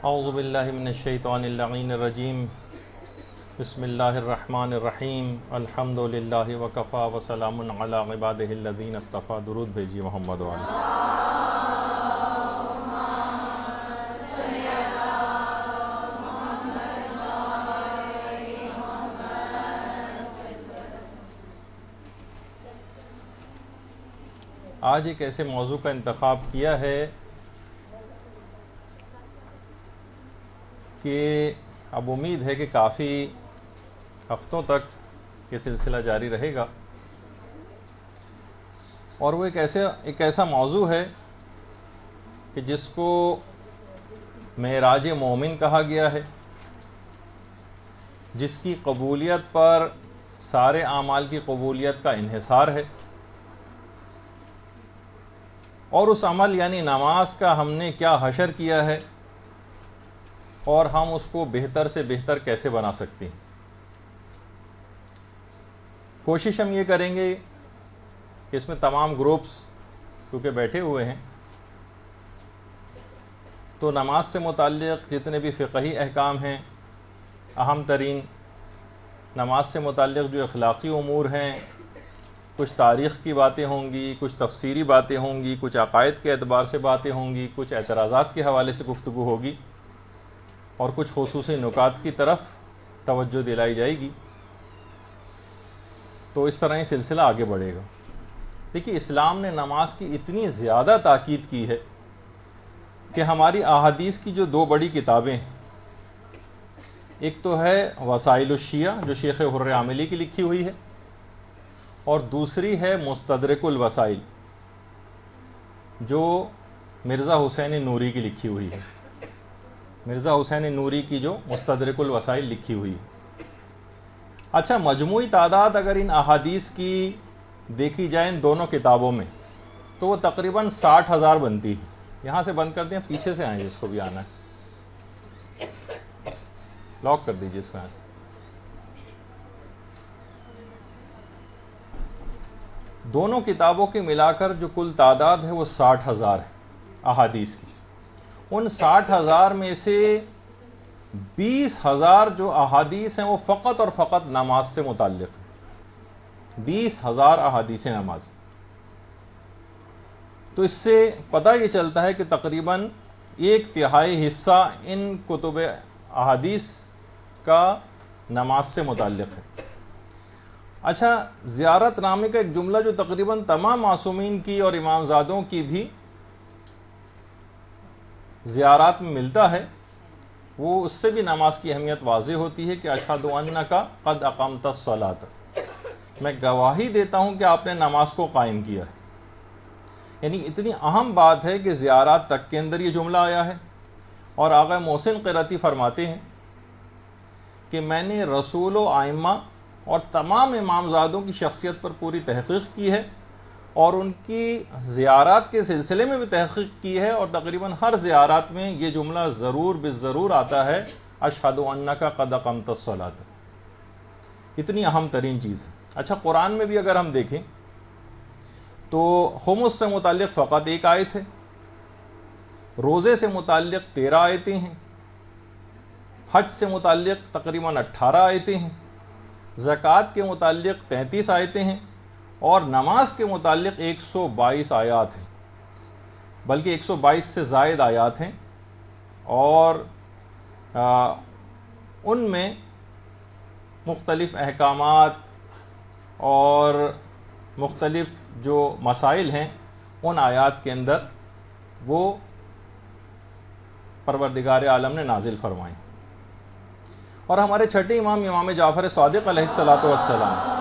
اعوذ باللہ من الشیطان اللعین الرجیم بسم اللہ الرحمن الرحیم الحمد للہ وکفا وسلام علی عبادہ الذین اصطفیٰ. درود بھیجیے محمد والے. آج ایک ایسے موضوع کا انتخاب کیا ہے کہ اب امید ہے کہ کافی ہفتوں تک یہ سلسلہ جاری رہے گا، اور وہ ایک ایسا موضوع ہے کہ جس کو معراج مومن کہا گیا ہے، جس کی قبولیت پر سارے اعمال کی قبولیت کا انحصار ہے، اور اس عمل یعنی نماز کا ہم نے کیا حشر کیا ہے اور ہم اس کو بہتر سے بہتر کیسے بنا سکتے ہیں. کوشش ہم یہ کریں گے کہ اس میں تمام گروپس کیونکہ بیٹھے ہوئے ہیں، تو نماز سے متعلق جتنے بھی فقہی احکام ہیں، اہم ترین نماز سے متعلق جو اخلاقی امور ہیں، کچھ تاریخ کی باتیں ہوں گی، کچھ تفسیری باتیں ہوں گی، کچھ عقائد کے اعتبار سے باتیں ہوں گی، کچھ اعتراضات کے حوالے سے گفتگو ہوگی، اور کچھ خصوصی نکات کی طرف توجہ دلائی جائے گی. تو اس طرح یہ سلسلہ آگے بڑھے گا. دیکھیے، اسلام نے نماز کی اتنی زیادہ تاکید کی ہے کہ ہماری احادیث کی جو دو بڑی کتابیں ہیں، ایک تو ہے وسائل الشیعہ جو شیخ حر عاملی کی لکھی ہوئی ہے، اور دوسری ہے مستدرک الوسائل جو مرزا حسین نوری کی لکھی ہوئی ہے. مرزا حسین نوری کی جو مستدرک الوسائل لکھی ہوئی ہے. اچھا، مجموعی تعداد اگر ان احادیث کی دیکھی جائے ان دونوں کتابوں میں تو وہ تقریباً 60,000 بنتی ہے. یہاں سے بند کر دیں، پیچھے سے آئیں جس کو بھی آنا ہے، لاک کر دیجیے اس کو یہاں سے. دونوں کتابوں کے ملا کر جو کل تعداد ہے وہ 60,000 ہے احادیث کی. ان 60,000 میں سے 20,000 جو احادیث ہیں وہ فقط اور فقط نماز سے متعلق ہیں. 20,000 احادیث نماز. تو اس سے پتہ یہ چلتا ہے کہ تقریباً 1/3 حصہ ان کتب احادیث کا نماز سے متعلق ہے. اچھا، زیارت نامے کا ایک جملہ جو تقریباً تمام معصومین کی اور امام زادوں کی بھی زیارات میں ملتا ہے، وہ اس سے بھی نماز کی اہمیت واضح ہوتی ہے کہ اشہد انک قد اقمت الصلاۃ، میں گواہی دیتا ہوں کہ آپ نے نماز کو قائم کیا ہے. یعنی اتنی اہم بات ہے کہ زیارات تک کے اندر یہ جملہ آیا ہے. اور آقا محسن قرطی فرماتے ہیں کہ میں نے رسول و ائمہ اور تمام امام زادوں کی شخصیت پر پوری تحقیق کی ہے، اور ان کی زیارات کے سلسلے میں بھی تحقیق کی ہے، اور تقریباً ہر زیارات میں یہ جملہ ضرور بالضرور آتا ہے، اشہد انک قد اقمت الصلاۃ. اتنی اہم ترین چیز ہے. اچھا، قرآن میں بھی اگر ہم دیکھیں تو خمس سے متعلق فقط ایک آیت ہے، روزے سے متعلق 13 آیتیں ہیں، حج سے متعلق تقریباً 18 آیتیں ہیں، زکوٰۃ کے متعلق 33 آیتیں ہیں، اور نماز کے متعلق 122 آیات ہیں، بلکہ 122 سے زائد آیات ہیں. اور ان میں مختلف احکامات اور مختلف جو مسائل ہیں ان آیات کے اندر وہ پروردگار عالم نے نازل فرمائیں. اور ہمارے چھٹے امام جعفر صادق علیہ الصلاۃ والسلام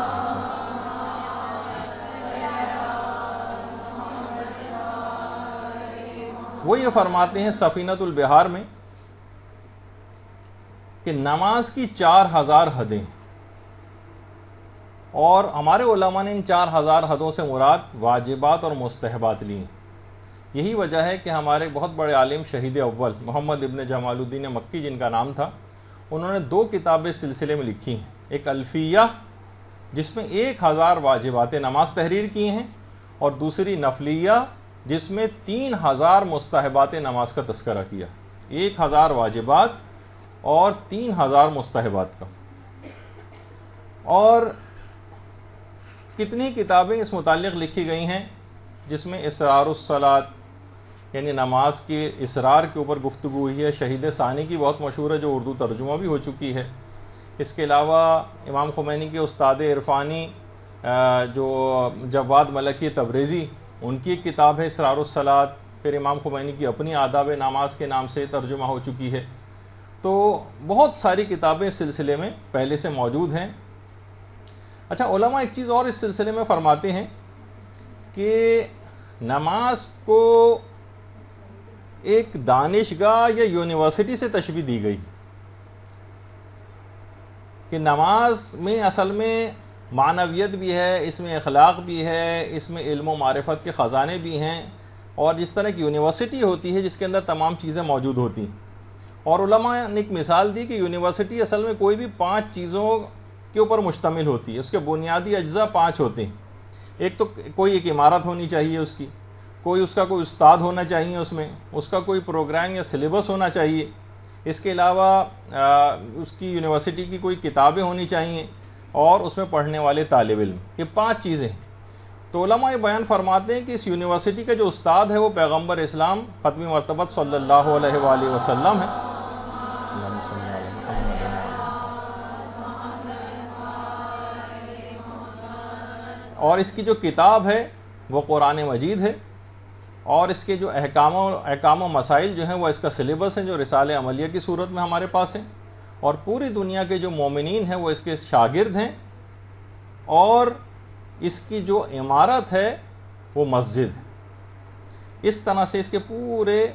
وہ یہ فرماتے ہیں سفینۃ البحار میں کہ نماز کی 4,000 حدیں ہیں، اور ہمارے علماء نے ان 4,000 حدوں سے مراد واجبات اور مستحبات لی ہیں. یہی وجہ ہے کہ ہمارے بہت بڑے عالم شہید اول محمد ابن جمال الدین مکی جن کا نام تھا، انہوں نے 2 کتابیں سلسلے میں لکھی ہیں. ایک الفیہ جس میں 1,000 واجبات نماز تحریر کی ہیں، اور دوسری نفلیہ جس میں 3,000 مستحبات نماز کا تذکرہ کیا. 1000 واجبات اور 3000 مستحبات کا. اور کتنی کتابیں اس متعلق لکھی گئی ہیں جس میں اسرار الصلاۃ یعنی نماز کے اسرار کے اوپر گفتگو ہوئی ہے. شہید ثانی کی بہت مشہور ہے جو اردو ترجمہ بھی ہو چکی ہے. اس کے علاوہ امام خمینی کے استاد عرفانی جو جواد ملکی تبریزی، ان کی ایک کتاب ہے اسرار الصلاۃ. پھر امام خمینی کی اپنی آداب نماز کے نام سے ترجمہ ہو چکی ہے. تو بہت ساری کتابیں اس سلسلے میں پہلے سے موجود ہیں. اچھا، علماء ایک چیز اور اس سلسلے میں فرماتے ہیں کہ نماز کو ایک دانشگاہ یا یونیورسٹی سے تشبیہ دی گئی کہ نماز میں اصل میں معنویت بھی ہے، اس میں اخلاق بھی ہے، اس میں علم و معرفت کے خزانے بھی ہیں، اور جس طرح کی یونیورسٹی ہوتی ہے جس کے اندر تمام چیزیں موجود ہوتی ہیں. اور علماء نے ایک مثال دی کہ یونیورسٹی اصل میں کوئی بھی 5 چیزوں کے اوپر مشتمل ہوتی ہے. اس کے بنیادی اجزاء 5 ہوتے ہیں. ایک تو کوئی ایک عمارت ہونی چاہیے اس کی، اس کا کوئی استاد ہونا چاہیے، اس کا کوئی پروگرام یا سلیبس ہونا چاہیے. اس کے علاوہ اس کی یونیورسٹی کی کوئی کتابیں ہونی چاہیے، اور اس میں پڑھنے والے طالب علم. یہ 5 چیزیں ہیں. تو علماء یہ بیان فرماتے ہیں کہ اس یونیورسٹی کا جو استاد ہے وہ پیغمبر اسلام ختم مرتبت صلی اللہ علیہ وآلہ وسلم ہے. اور اس کی جو کتاب ہے وہ قرآن مجید ہے، اور اس کے جو احکام و مسائل جو ہیں وہ اس کا سلیبس ہے جو رسالہ عملیہ کی صورت میں ہمارے پاس ہے. اور پوری دنیا کے جو مومنین ہیں وہ اس کے شاگرد ہیں، اور اس کی جو عمارت ہے وہ مسجد ہے. اس طرح سے اس کے پورے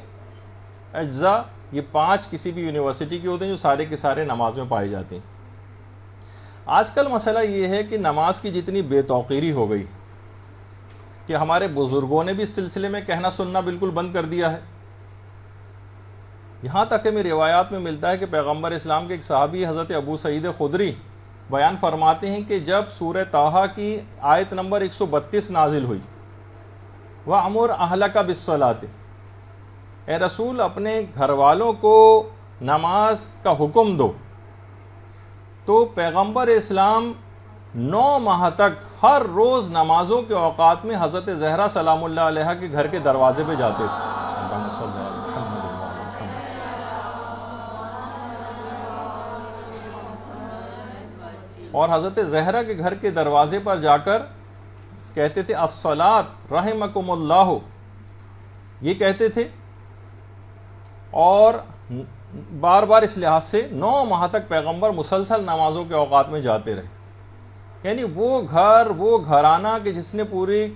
اجزاء یہ 5 کسی بھی یونیورسٹی کے ہوتے ہیں جو سارے کے سارے نماز میں پائے جاتے ہیں. آج کل مسئلہ یہ ہے کہ نماز کی جتنی بے توقیری ہو گئی کہ ہمارے بزرگوں نے بھی اس سلسلے میں کہنا سننا بالکل بند کر دیا ہے. یہاں تک کہ میری روایات میں ملتا ہے کہ پیغمبر اسلام کے ایک صحابی حضرت ابو سعید خدری بیان فرماتے ہیں کہ جب سورہ طٰہٰ کی آیت نمبر 132 نازل ہوئی، وَأْمُرْ أَهْلَكَ بِالصَّلَاةِ، اے رسول اپنے گھر والوں کو نماز کا حکم دو، تو پیغمبر اسلام 9 ماہ تک ہر روز نمازوں کے اوقات میں حضرت زہرا سلام اللہ علیہا کے گھر کے دروازے پہ جاتے تھے. اور حضرت زہرا کے گھر کے دروازے پر جا کر کہتے تھے الصلاۃ رحمکم اللہ، یہ کہتے تھے. اور بار بار اس لحاظ سے 9 ماہ تک پیغمبر مسلسل نمازوں کے اوقات میں جاتے رہے. یعنی وہ گھرانہ کہ جس نے پوری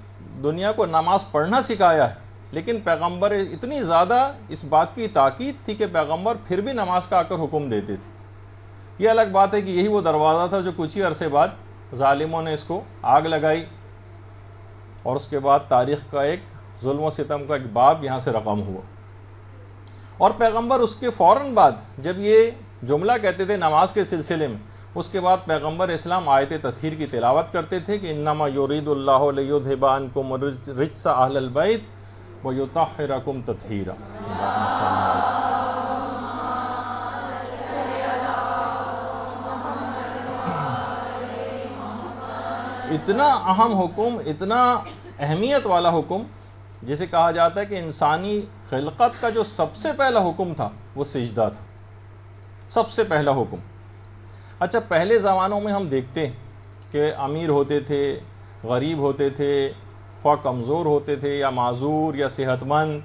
دنیا کو نماز پڑھنا سکھایا ہے، لیکن پیغمبر اتنی زیادہ اس بات کی تاکید تھی کہ پیغمبر پھر بھی نماز کا آ کر حکم دیتے تھے. یہ الگ بات ہے کہ یہی وہ دروازہ تھا جو کچھ ہی عرصے بعد ظالموں نے اس کو آگ لگائی، اور اس کے بعد تاریخ کا ایک ظلم و ستم کا ایک باب یہاں سے رقم ہوا. اور پیغمبر اس کے فوراً بعد جب یہ جملہ کہتے تھے نماز کے سلسلے میں، اس کے بعد پیغمبر اسلام آیت تطہیر کی تلاوت کرتے تھے کہ انما یرید اللہ لیذھب عنکم الرجس اہل البیت ویطہرکم تطہیرا. اتنا اہم حکم، اتنا اہمیت والا حکم، جسے کہا جاتا ہے کہ انسانی خلقت کا جو سب سے پہلا حکم تھا وہ سجدہ تھا، سب سے پہلا حکم. اچھا، پہلے زمانوں میں ہم دیکھتے ہیں کہ امیر ہوتے تھے، غریب ہوتے تھے، خواہ کمزور ہوتے تھے یا معذور یا صحت مند،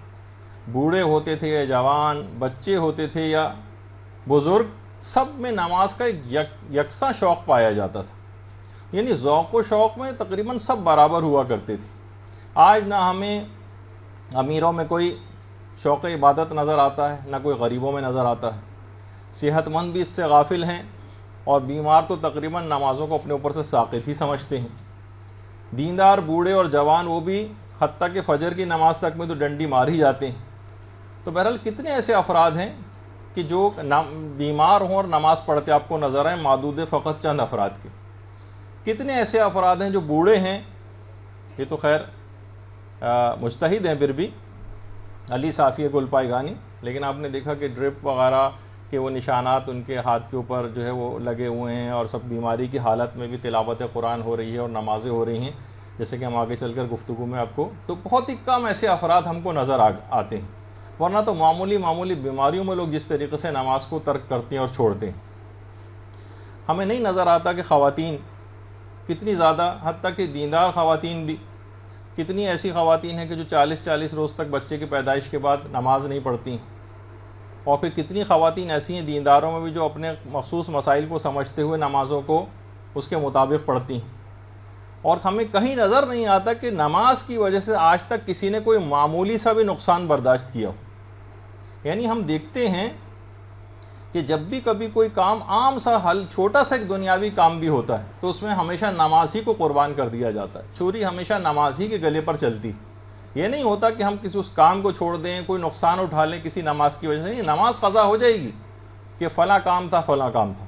بوڑھے ہوتے تھے یا جوان، بچے ہوتے تھے یا بزرگ، سب میں نماز کا ایک یکساں شوق پایا جاتا تھا. یعنی ذوق و شوق میں تقریباً سب برابر ہوا کرتے تھے. آج نہ ہمیں امیروں میں کوئی شوق عبادت نظر آتا ہے، نہ کوئی غریبوں میں نظر آتا ہے. صحت مند بھی اس سے غافل ہیں، اور بیمار تو تقریباً نمازوں کو اپنے اوپر سے ساقط ہی سمجھتے ہیں. دیندار بوڑھے اور جوان وہ بھی حتیٰ کہ فجر کی نماز تک میں تو ڈنڈی مار ہی جاتے ہیں. تو بہرحال کتنے ایسے افراد ہیں کہ جو بیمار ہوں اور نماز پڑھتے آپ کو نظر آئیں، معدود فقط چند افراد کے. کتنے ایسے افراد ہیں جو بوڑھے ہیں، یہ تو خیر مجتہد ہیں پھر بھی، علی صافی گل پائے گانی، لیکن آپ نے دیکھا کہ ڈرپ وغیرہ کہ وہ نشانات ان کے ہاتھ کے اوپر جو ہے وہ لگے ہوئے ہیں، اور سب بیماری کی حالت میں بھی تلاوت قرآن ہو رہی ہے اور نمازیں ہو رہی ہیں، جیسے کہ ہم آگے چل کر گفتگو میں آپ کو، تو بہت ہی کم ایسے افراد ہم کو نظر آتے ہیں، ورنہ تو معمولی بیماریوں میں لوگ جس طریقے سے نماز کو ترک کرتے ہیں اور چھوڑتے ہیں۔ ہمیں نہیں نظر آتا کہ خواتین کتنی زیادہ، حتیٰ کہ دیندار خواتین بھی، کتنی ایسی خواتین ہیں کہ جو 40 روز تک بچے کی پیدائش کے بعد نماز نہیں پڑھتی ہیں، اور پھر کتنی خواتین ایسی ہیں دینداروں میں بھی جو اپنے مخصوص مسائل کو سمجھتے ہوئے نمازوں کو اس کے مطابق پڑھتی ہیں، اور ہمیں کہیں نظر نہیں آتا کہ نماز کی وجہ سے آج تک کسی نے کوئی معمولی سا بھی نقصان برداشت کیا ہو۔ یعنی ہم دیکھتے ہیں کہ جب بھی کبھی کوئی کام عام سا حل، چھوٹا سا ایک دنیاوی کام بھی ہوتا ہے تو اس میں ہمیشہ نماز ہی کو قربان کر دیا جاتا ہے، چھری ہمیشہ نماز ہی کے گلے پر چلتی۔ یہ نہیں ہوتا کہ ہم کسی اس کام کو چھوڑ دیں، کوئی نقصان اٹھا لیں کسی نماز کی وجہ سے، نہیں، نماز قضا ہو جائے گی کہ فلاں کام تھا فلاں کام تھا۔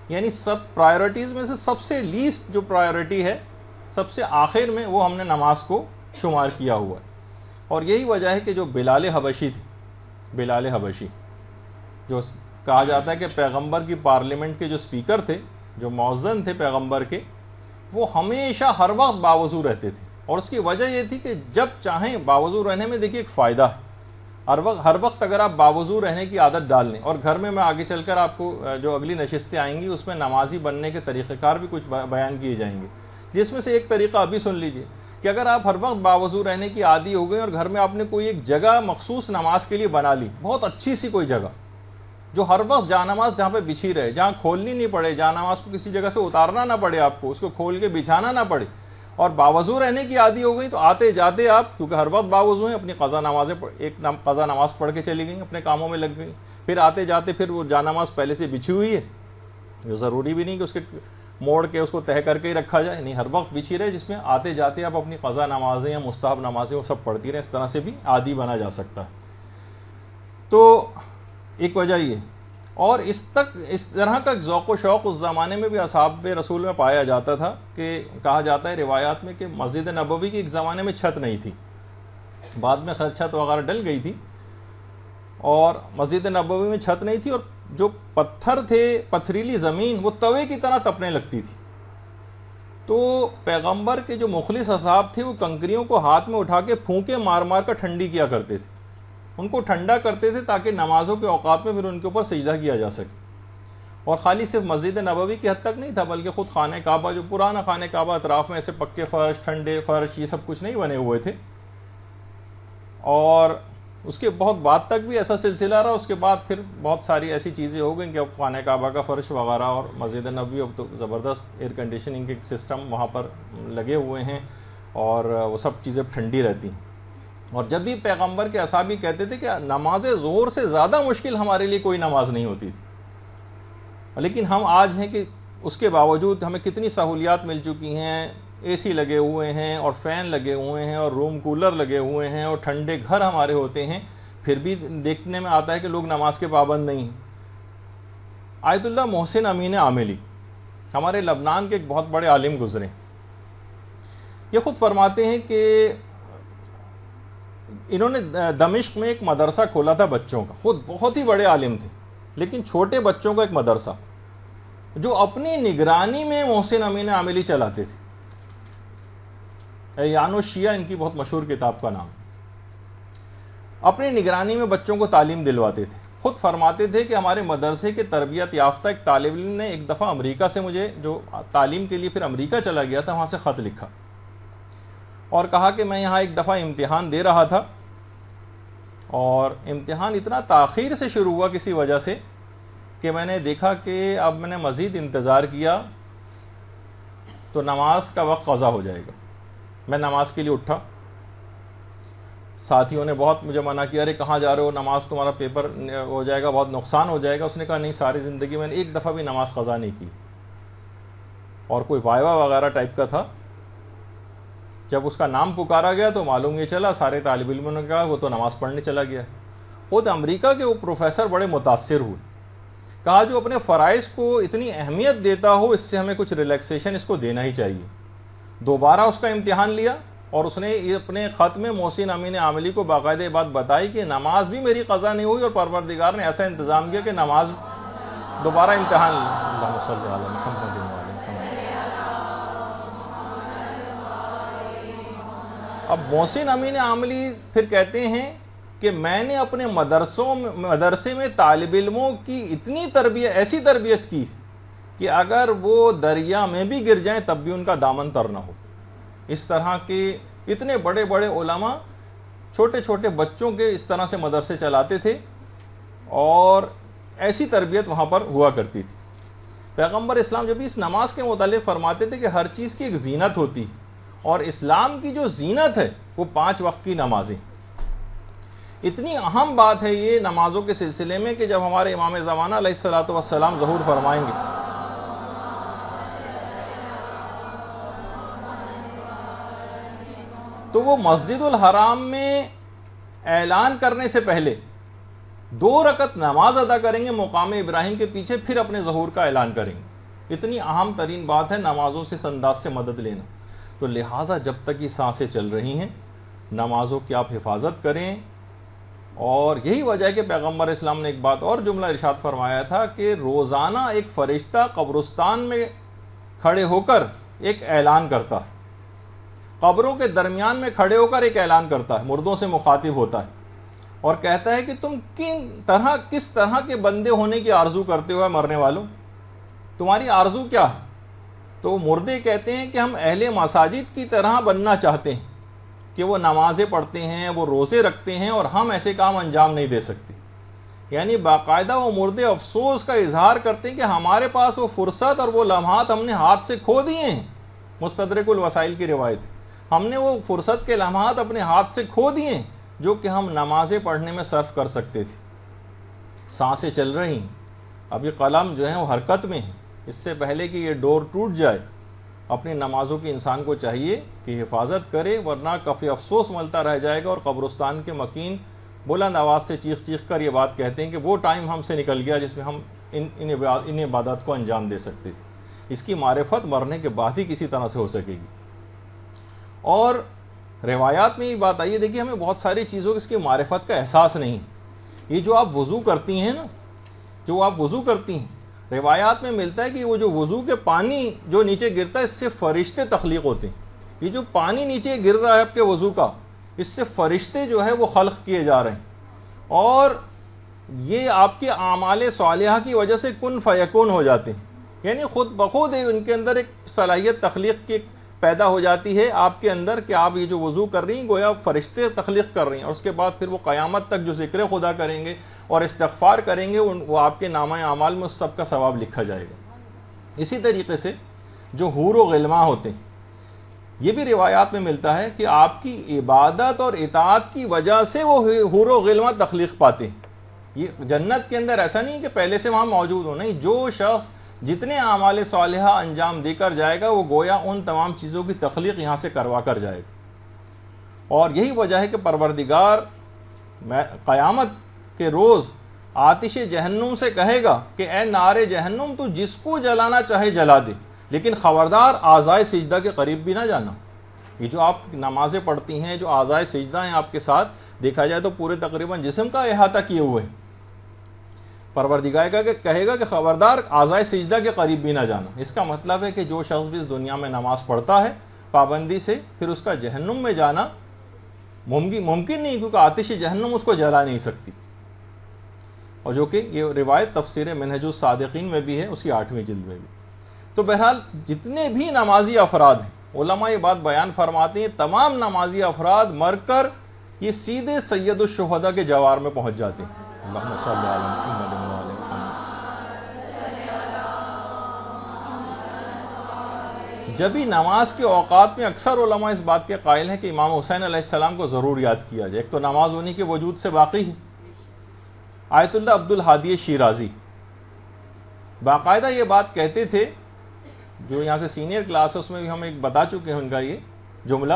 یعنی سب پرائیورٹیز میں سے سب سے لیسٹ جو پرائیورٹی ہے، سب سے آخر میں، وہ ہم نے نماز کو شمار کیا ہوا ہے۔ اور یہی وجہ ہے کہ جو بلال حبشی تھی، بلال حبشی جو کہا جاتا ہے کہ پیغمبر کی پارلیمنٹ کے جو سپیکر تھے، جو مؤذن تھے پیغمبر کے، وہ ہمیشہ ہر وقت باوضو رہتے تھے، اور اس کی وجہ یہ تھی کہ جب چاہیں باوضو رہنے میں، دیکھیے ایک فائدہ ہے، ہر وقت اگر آپ باوضو رہنے کی عادت ڈال لیں، اور گھر میں آگے چل کر آپ کو جو اگلی نشستیں آئیں گی اس میں نمازی بننے کے طریقہ کار بھی کچھ بیان کیے جائیں گے، جس میں سے ایک طریقہ ابھی سن لیجئے کہ اگر آپ ہر وقت باوضو رہنے کی عادی ہو گئے اور گھر میں آپ نے کوئی ایک جگہ مخصوص نماز کے لیے بنا لی، بہت اچھی سی کوئی جگہ جو ہر وقت جانماز جہاں پہ بچھی رہے، جہاں کھولنی نہیں پڑے، جانماز کو کسی جگہ سے اتارنا نہ پڑے، آپ کو اس کو کھول کے بچھانا نہ پڑے، اور باوضو رہنے کی عادی ہو گئی، تو آتے جاتے آپ، کیونکہ ہر وقت باوضو ہیں، اپنی قضا نمازیں ایک قضا نماز پڑھ کے چلی گئیں، اپنے کاموں میں لگ گئیں، پھر آتے جاتے پھر وہ جانماز پہلے سے بچھی ہوئی ہے، جو ضروری بھی نہیں کہ اس کے موڑ کے اس کو تہہ کر کے ہی رکھا جائے، نہیں، ہر وقت بچھی رہے، جس میں آتے جاتے آپ اپنی قضا نمازیں یا مستحب نمازیں وہ سب پڑھتی رہیں، اس طرح سے بھی عادی بنا جا سکتا ہے۔ تو ایک وجہ یہ، اور اس طرح کا ذوق و شوق اس زمانے میں بھی اصحاب رسول میں پایا جاتا تھا، کہ کہا جاتا ہے روایات میں کہ مسجد نبوی کی ایک زمانے میں چھت نہیں تھی، بعد میں خیر چھت وغیرہ ڈل گئی تھی، اور مسجد نبوی میں چھت نہیں تھی، اور جو پتھر تھے، پتھریلی زمین، وہ توے کی طرح تپنے لگتی تھی، تو پیغمبر کے جو مخلص اصحاب تھے وہ کنکریوں کو ہاتھ میں اٹھا کے پھونکے مار مار کر ٹھنڈی کیا کرتے تھے، ان کو ٹھنڈا کرتے تھے تاکہ نمازوں کے اوقات میں پھر ان کے اوپر سجدہ کیا جا سکے۔ اور خالی صرف مسجد نبوی کی حد تک نہیں تھا، بلکہ خود خانہ کعبہ، جو پرانا خانہ کعبہ، اطراف میں ایسے پکے فرش، ٹھنڈے فرش، یہ سب کچھ نہیں بنے ہوئے تھے، اور اس کے بہت بعد تک بھی ایسا سلسلہ رہا۔ اس کے بعد پھر بہت ساری ایسی چیزیں ہو گئیں کہ اب خانہ کعبہ کا فرش وغیرہ اور مسجد نبوی، اب تو زبردست ایئر کنڈیشننگ کے سسٹم وہاں پر لگے ہوئے ہیں، اور وہ سب چیزیں ٹھنڈی رہتی ہیں۔ اور جب بھی پیغمبر کے اصحابی کہتے تھے کہ نماز ظہر سے زیادہ مشکل ہمارے لیے کوئی نماز نہیں ہوتی تھی، لیکن ہم آج ہیں کہ اس کے باوجود ہمیں کتنی سہولیات مل چکی ہیں، اے سی لگے ہوئے ہیں، اور فین لگے ہوئے ہیں، اور روم کولر لگے ہوئے ہیں، اور ٹھنڈے گھر ہمارے ہوتے ہیں، پھر بھی دیکھنے میں آتا ہے کہ لوگ نماز کے پابند نہیں ہیں۔ آیت اللہ محسن امین عاملی ہمارے لبنان کے ایک بہت بڑے عالم گزرے، یہ خود فرماتے ہیں کہ انہوں نے دمشق میں ایک مدرسہ کھولا تھا بچوں کا، خود بہت ہی بڑے عالم تھے، لیکن چھوٹے بچوں کا ایک مدرسہ جو اپنی نگرانی میں محسن امین عاملی چلاتے تھے۔ ایان الشیعہ ان کی بہت مشہور کتاب کا نام، اپنی نگرانی میں بچوں کو تعلیم دلواتے تھے۔ خود فرماتے تھے کہ ہمارے مدرسے کے تربیت یافتہ ایک طالب علم نے ایک دفعہ امریکہ سے مجھے، جو تعلیم کے لیے پھر امریکہ چلا گیا تھا، وہاں سے خط لکھا اور کہا کہ میں یہاں ایک دفعہ امتحان دے رہا تھا، اور امتحان اتنا تاخیر سے شروع ہوا کسی وجہ سے کہ میں نے دیکھا کہ اب میں نے مزید انتظار کیا تو نماز کا وقت قضا ہو جائے گا۔ میں نماز کے لیے اٹھا، ساتھیوں نے بہت مجھے منع کیا، ارے کہاں جا رہے ہو، نماز تمہارا پیپر ہو جائے گا، بہت نقصان ہو جائے گا۔ اس نے کہا نہیں، ساری زندگی میں نے ایک دفعہ بھی نماز قضا نہیں کی، اور کوئی وائوا وغیرہ ٹائپ کا تھا۔ جب اس کا نام پکارا گیا تو معلوم یہ چلا، سارے طالب علموں نے کہا وہ تو نماز پڑھنے چلا گیا۔ خود امریکہ کے وہ پروفیسر بڑے متاثر ہوئے، کہا جو اپنے فرائض کو اتنی اہمیت دیتا ہو، اس سے ہمیں کچھ ریلیکسیشن اس کو دینا ہی چاہیے۔ دوبارہ اس کا امتحان لیا اور اس نے اپنے خط میں محسن امین عاملی کو باقاعدہ بات بتائی کہ نماز بھی میری قضا نہیں ہوئی اور پروردگار نے ایسا انتظام کیا کہ نماز دوبارہ امتحان. اللہم صلی علی محمد وعلی محمد. اب محسن امین عاملی پھر کہتے ہیں کہ میں نے اپنے مدرسے میں طالب علموں کی اتنی ایسی تربیت کی کہ اگر وہ دریا میں بھی گر جائیں تب بھی ان کا دامن تر نہ ہو. اس طرح کے اتنے بڑے بڑے علماء چھوٹے چھوٹے بچوں کے اس طرح سے مدرسے چلاتے تھے اور ایسی تربیت وہاں پر ہوا کرتی تھی. پیغمبر اسلام جب اس نماز کے متعلق فرماتے تھے کہ ہر چیز کی ایک زینت ہوتی اور اسلام کی جو زینت ہے وہ 5 وقت کی نمازیں. اتنی اہم بات ہے یہ نمازوں کے سلسلے میں کہ جب ہمارے امام زمانہ علیہ الصلوۃ والسلام ظہور فرمائیں گے تو وہ مسجد الحرام میں اعلان کرنے سے پہلے 2 رکعت نماز ادا کریں گے مقام ابراہیم کے پیچھے، پھر اپنے ظہور کا اعلان کریں گے. اتنی اہم ترین بات ہے نمازوں سے اس انداز سے مدد لینا. تو لہٰذا جب تک یہ سانسیں چل رہی ہیں نمازوں کی آپ حفاظت کریں. اور یہی وجہ ہے کہ پیغمبر اسلام نے ایک بات اور جملہ ارشاد فرمایا تھا کہ روزانہ ایک فرشتہ قبرستان میں کھڑے ہو کر ایک اعلان کرتا ہے، قبروں کے درمیان میں کھڑے ہو کر ایک اعلان کرتا ہے، مردوں سے مخاطب ہوتا ہے اور کہتا ہے کہ تم کس طرح کے بندے ہونے کی آرزو کرتے ہو مرنے والوں، تمہاری آرزو کیا ہے؟ تو وہ مردے کہتے ہیں کہ ہم اہل مساجد کی طرح بننا چاہتے ہیں کہ وہ نمازیں پڑھتے ہیں، وہ روزے رکھتے ہیں اور ہم ایسے کام انجام نہیں دے سکتے. یعنی باقاعدہ وہ مردے افسوس کا اظہار کرتے ہیں کہ ہمارے پاس وہ فرصت اور وہ لمحات ہم نے ہاتھ سے کھو دیے ہیں. مستدرک الوسائل کی روایت ہے، ہم نے وہ فرصت کے لمحات اپنے ہاتھ سے کھو دیے ہیں جو کہ ہم نمازیں پڑھنے میں صرف کر سکتے تھے. سانسیں چل رہی ہیں، اب یہ قلم جو ہے وہ حرکت میں ہے. اس سے پہلے کہ یہ ڈور ٹوٹ جائے اپنی نمازوں کی انسان کو چاہیے کہ حفاظت کرے، ورنہ کفِ افسوس ملتا رہ جائے گا. اور قبرستان کے مکین بلند آواز سے چیخ چیخ کر یہ بات کہتے ہیں کہ وہ ٹائم ہم سے نکل گیا جس میں ہم ان عبادات کو انجام دے سکتے تھے. اس کی معرفت مرنے کے بعد ہی کسی طرح سے ہو سکے گی. اور روایات میں یہ بات آئی ہے، دیکھیے ہمیں بہت ساری چیزوں کی اس کی معرفت کا احساس نہیں. یہ جو آپ وضو کرتی ہیں نا، جو آپ وضو کرتی ہیں، روایات میں ملتا ہے کہ وہ جو وضو کے پانی جو نیچے گرتا ہے اس سے فرشتے تخلیق ہوتے ہیں. یہ جو پانی نیچے گر رہا ہے آپ کے وضو کا، اس سے فرشتے جو ہے وہ خلق کیے جا رہے ہیں اور یہ آپ کے اعمال صالحہ کی وجہ سے کن فیکون ہو جاتے ہیں. یعنی خود بخود ان کے اندر ایک صلاحیت تخلیق کی پیدا ہو جاتی ہے آپ کے اندر کہ آپ یہ جو وضو کر رہی ہیں گویا فرشتے تخلیق کر رہی ہیں. اور اس کے بعد پھر وہ قیامت تک جو ذکر خدا کریں گے اور استغفار کریں گے وہ آپ کے نامہ اعمال میں اس سب کا ثواب لکھا جائے گا. اسی طریقے سے جو حور و غلماں ہوتے ہیں، یہ بھی روایات میں ملتا ہے کہ آپ کی عبادت اور اطاعت کی وجہ سے وہ حور و غلماں تخلیق پاتے ہیں. یہ جنت کے اندر ایسا نہیں کہ پہلے سے وہاں موجود ہو، نہیں، جو شخص جتنے اعمال صالحہ انجام دے کر جائے گا وہ گویا ان تمام چیزوں کی تخلیق یہاں سے کروا کر جائے گا. اور یہی وجہ ہے کہ پروردگار قیامت کے روز آتش جہنم سے کہے گا کہ اے نار جہنم تو جس کو جلانا چاہے جلا دے، لیکن خبردار اعضائے سجدہ کے قریب بھی نہ جانا. یہ جو آپ نمازیں پڑھتی ہیں، جو اعضائے سجدہ ہیں آپ کے ساتھ، دیکھا جائے تو پورے تقریباً جسم کا احاطہ کیے ہوئے ہیں. پروردگار کا کہے گا کہ خبردار اعضائے سجدہ کے قریب بھی نہ جانا. اس کا مطلب ہے کہ جو شخص بھی اس دنیا میں نماز پڑھتا ہے پابندی سے، پھر اس کا جہنم میں جانا ممکن نہیں، کیونکہ آتش جہنم اس کو جلا نہیں سکتی. اور جو کہ یہ روایت تفسیر منہج الصادقین میں بھی ہے، اس کی 8ویں جلد میں بھی. تو بہرحال جتنے بھی نمازی افراد ہیں، علماء یہ بات بیان فرماتے ہیں، تمام نمازی افراد مر کر یہ سیدھے سید الشہداء کے جوار میں پہنچ جاتے ہیں. اللہم صلی علی محمد وعلی محمد. جبھی نماز کے اوقات میں اکثر علماء اس بات کے قائل ہیں کہ امام حسین علیہ السلام کو ضرور یاد کیا جائے. ایک تو نماز انہی کے وجود سے باقی ہے. آیت اللہ عبد الحادی شیرازی باقاعدہ یہ بات کہتے تھے، جو یہاں سے سینئر کلاس ہے اس میں بھی ہم ایک بتا چکے ہیں ان کا یہ جملہ،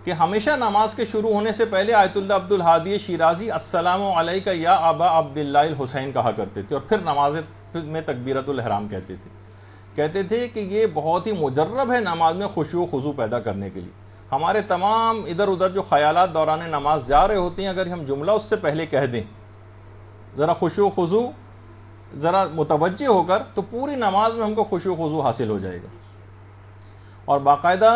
کہ ہمیشہ نماز کے شروع ہونے سے پہلے آیت اللہ عبد الحادی شیرازی السلام علیکہ یا ابا عبداللہ الحسین کہا کرتے تھے، اور پھر نماز میں تکبیرۃ الاحرام کہتے تھے کہ یہ بہت ہی مجرب ہے نماز میں خشوع و خضوع پیدا کرنے کے لیے. ہمارے تمام ادھر ادھر جو خیالات دوران نماز جا رہے ہوتے ہیں، اگر ہم جملہ اس سے پہلے کہہ دیں ذرا خشوع و خضوع ذرا متوجہ ہو کر، تو پوری نماز میں ہم کو خشوع و خضوع حاصل ہو جائے گا۔ اور باقاعدہ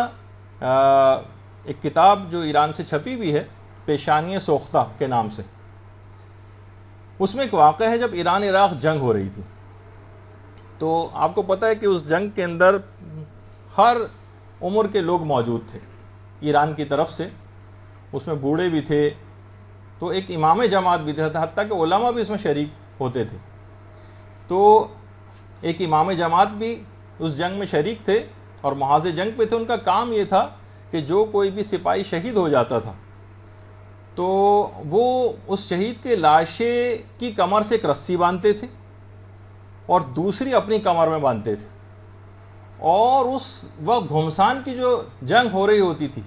ایک کتاب جو ایران سے چھپی بھی ہے، پیشانی سوختہ کے نام سے، اس میں ایک واقعہ ہے جب ایران عراق جنگ ہو رہی تھی، تو آپ کو پتہ ہے کہ اس جنگ کے اندر ہر عمر کے لوگ موجود تھے ایران کی طرف سے، اس میں بوڑھے بھی تھے، تو ایک امام جماعت بھی تھا، حتیٰ کہ علماء بھی اس میں شریک ہوتے تھے۔ تو ایک امام جماعت بھی اس جنگ میں شریک تھے اور محاذ جنگ پہ تھے۔ ان کا کام یہ تھا کہ جو کوئی بھی سپاہی شہید ہو جاتا تھا تو وہ اس شہید کے لاشے کی کمر سے ایک رسی باندھتے تھے اور دوسری اپنی کمر میں باندھتے تھے، اور اس وقت گھمسان کی جو جنگ ہو رہی ہوتی تھی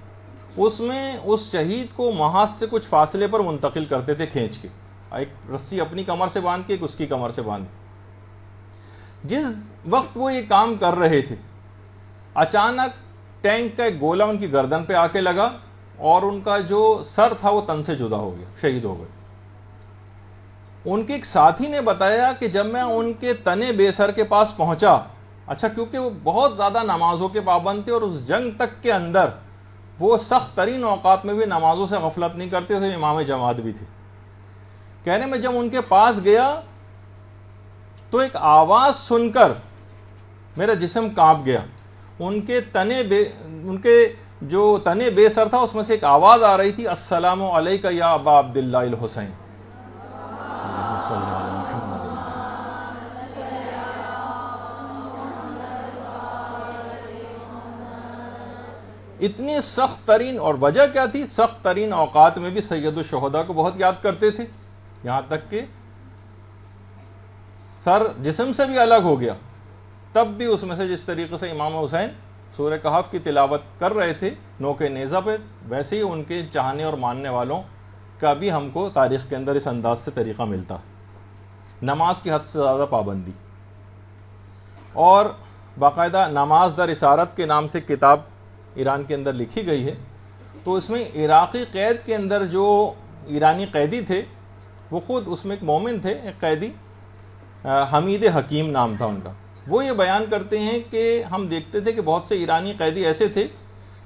اس میں اس شہید کو محاذ سے کچھ فاصلے پر منتقل کرتے تھے کھینچ کے، ایک رسی اپنی کمر سے باندھ کے ایک اس کی کمر سے باندھ کے۔ جس وقت وہ یہ کام کر رہے تھے اچانک ٹینک کا ایک گولہ ان کی گردن پہ آ کے لگا اور ان کا جو سر تھا وہ تن سے جدا ہو گیا، شہید ہو گئے۔ ان کے ایک ساتھی نے بتایا کہ جب میں ان کے تنے بے سر کے پاس پہنچا، اچھا کیونکہ وہ بہت زیادہ نمازوں کے پابند تھے اور اس جنگ تک کے اندر وہ سخت ترین اوقات میں بھی نمازوں سے غفلت نہیں کرتے تھے، امام جماعت بھی تھے۔ کہنے میں جب ان کے پاس گیا تو ایک آواز سن کر میرا جسم کانپ گیا۔ ان کے جو تنے بے سر تھا اس میں سے ایک آواز آ رہی تھی، السلام علیکہ یا ابا عبداللہ الحسین۔ اتنی سخت ترین، اور وجہ کیا تھی؟ سخت ترین اوقات میں بھی سید الشہداء کو بہت یاد کرتے تھے، یہاں تک کہ سر جسم سے بھی الگ ہو گیا، تب بھی اس میں سے جس طریقے سے امام حسین سورہ کہف کی تلاوت کر رہے تھے نوکے نیزہ پہ، ویسے ہی ان کے چاہنے اور ماننے والوں کا بھی ہم کو تاریخ کے اندر اس انداز سے طریقہ ملتا ہے، نماز کی حد سے زیادہ پابندی۔ اور باقاعدہ نماز در اسارت کے نام سے کتاب ایران کے اندر لکھی گئی ہے، تو اس میں عراقی قید کے اندر جو ایرانی قیدی تھے وہ خود اس میں ایک مومن تھے، ایک قیدی حمید حکیم نام تھا ان کا، وہ یہ بیان کرتے ہیں کہ ہم دیکھتے تھے کہ بہت سے ایرانی قیدی ایسے تھے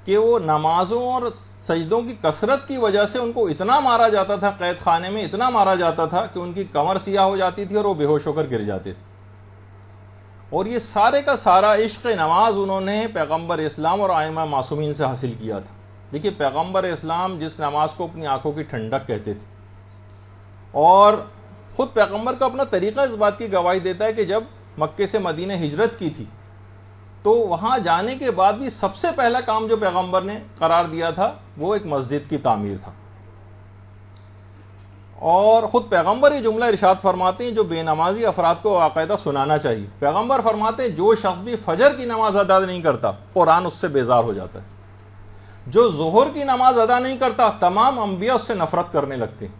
کہ وہ نمازوں اور سجدوں کی کثرت کی وجہ سے ان کو اتنا مارا جاتا تھا، قید خانے میں اتنا مارا جاتا تھا کہ ان کی کمر سیاہ ہو جاتی تھی اور وہ بے ہوش ہو کر گر جاتے تھے۔ اور یہ سارے کا سارا عشق نماز انہوں نے پیغمبر اسلام اور ائمہ معصومین سے حاصل کیا تھا۔ دیکھیے پیغمبر اسلام جس نماز کو اپنی آنکھوں کی ٹھنڈک کہتے تھے، اور خود پیغمبر کا اپنا طریقہ اس بات کی گواہی دیتا ہے کہ جب مکے سے مدینہ ہجرت کی تھی تو وہاں جانے کے بعد بھی سب سے پہلا کام جو پیغمبر نے قرار دیا تھا وہ ایک مسجد کی تعمیر تھا۔ اور خود پیغمبر یہ جملہ ارشاد فرماتے ہیں جو بے نمازی افراد کو باقاعدہ سنانا چاہیے۔ پیغمبر فرماتے ہیں جو شخص بھی فجر کی نماز ادا نہیں کرتا قرآن اس سے بیزار ہو جاتا ہے، جو ظہر کی نماز ادا نہیں کرتا تمام انبیاء اس سے نفرت کرنے لگتے ہیں،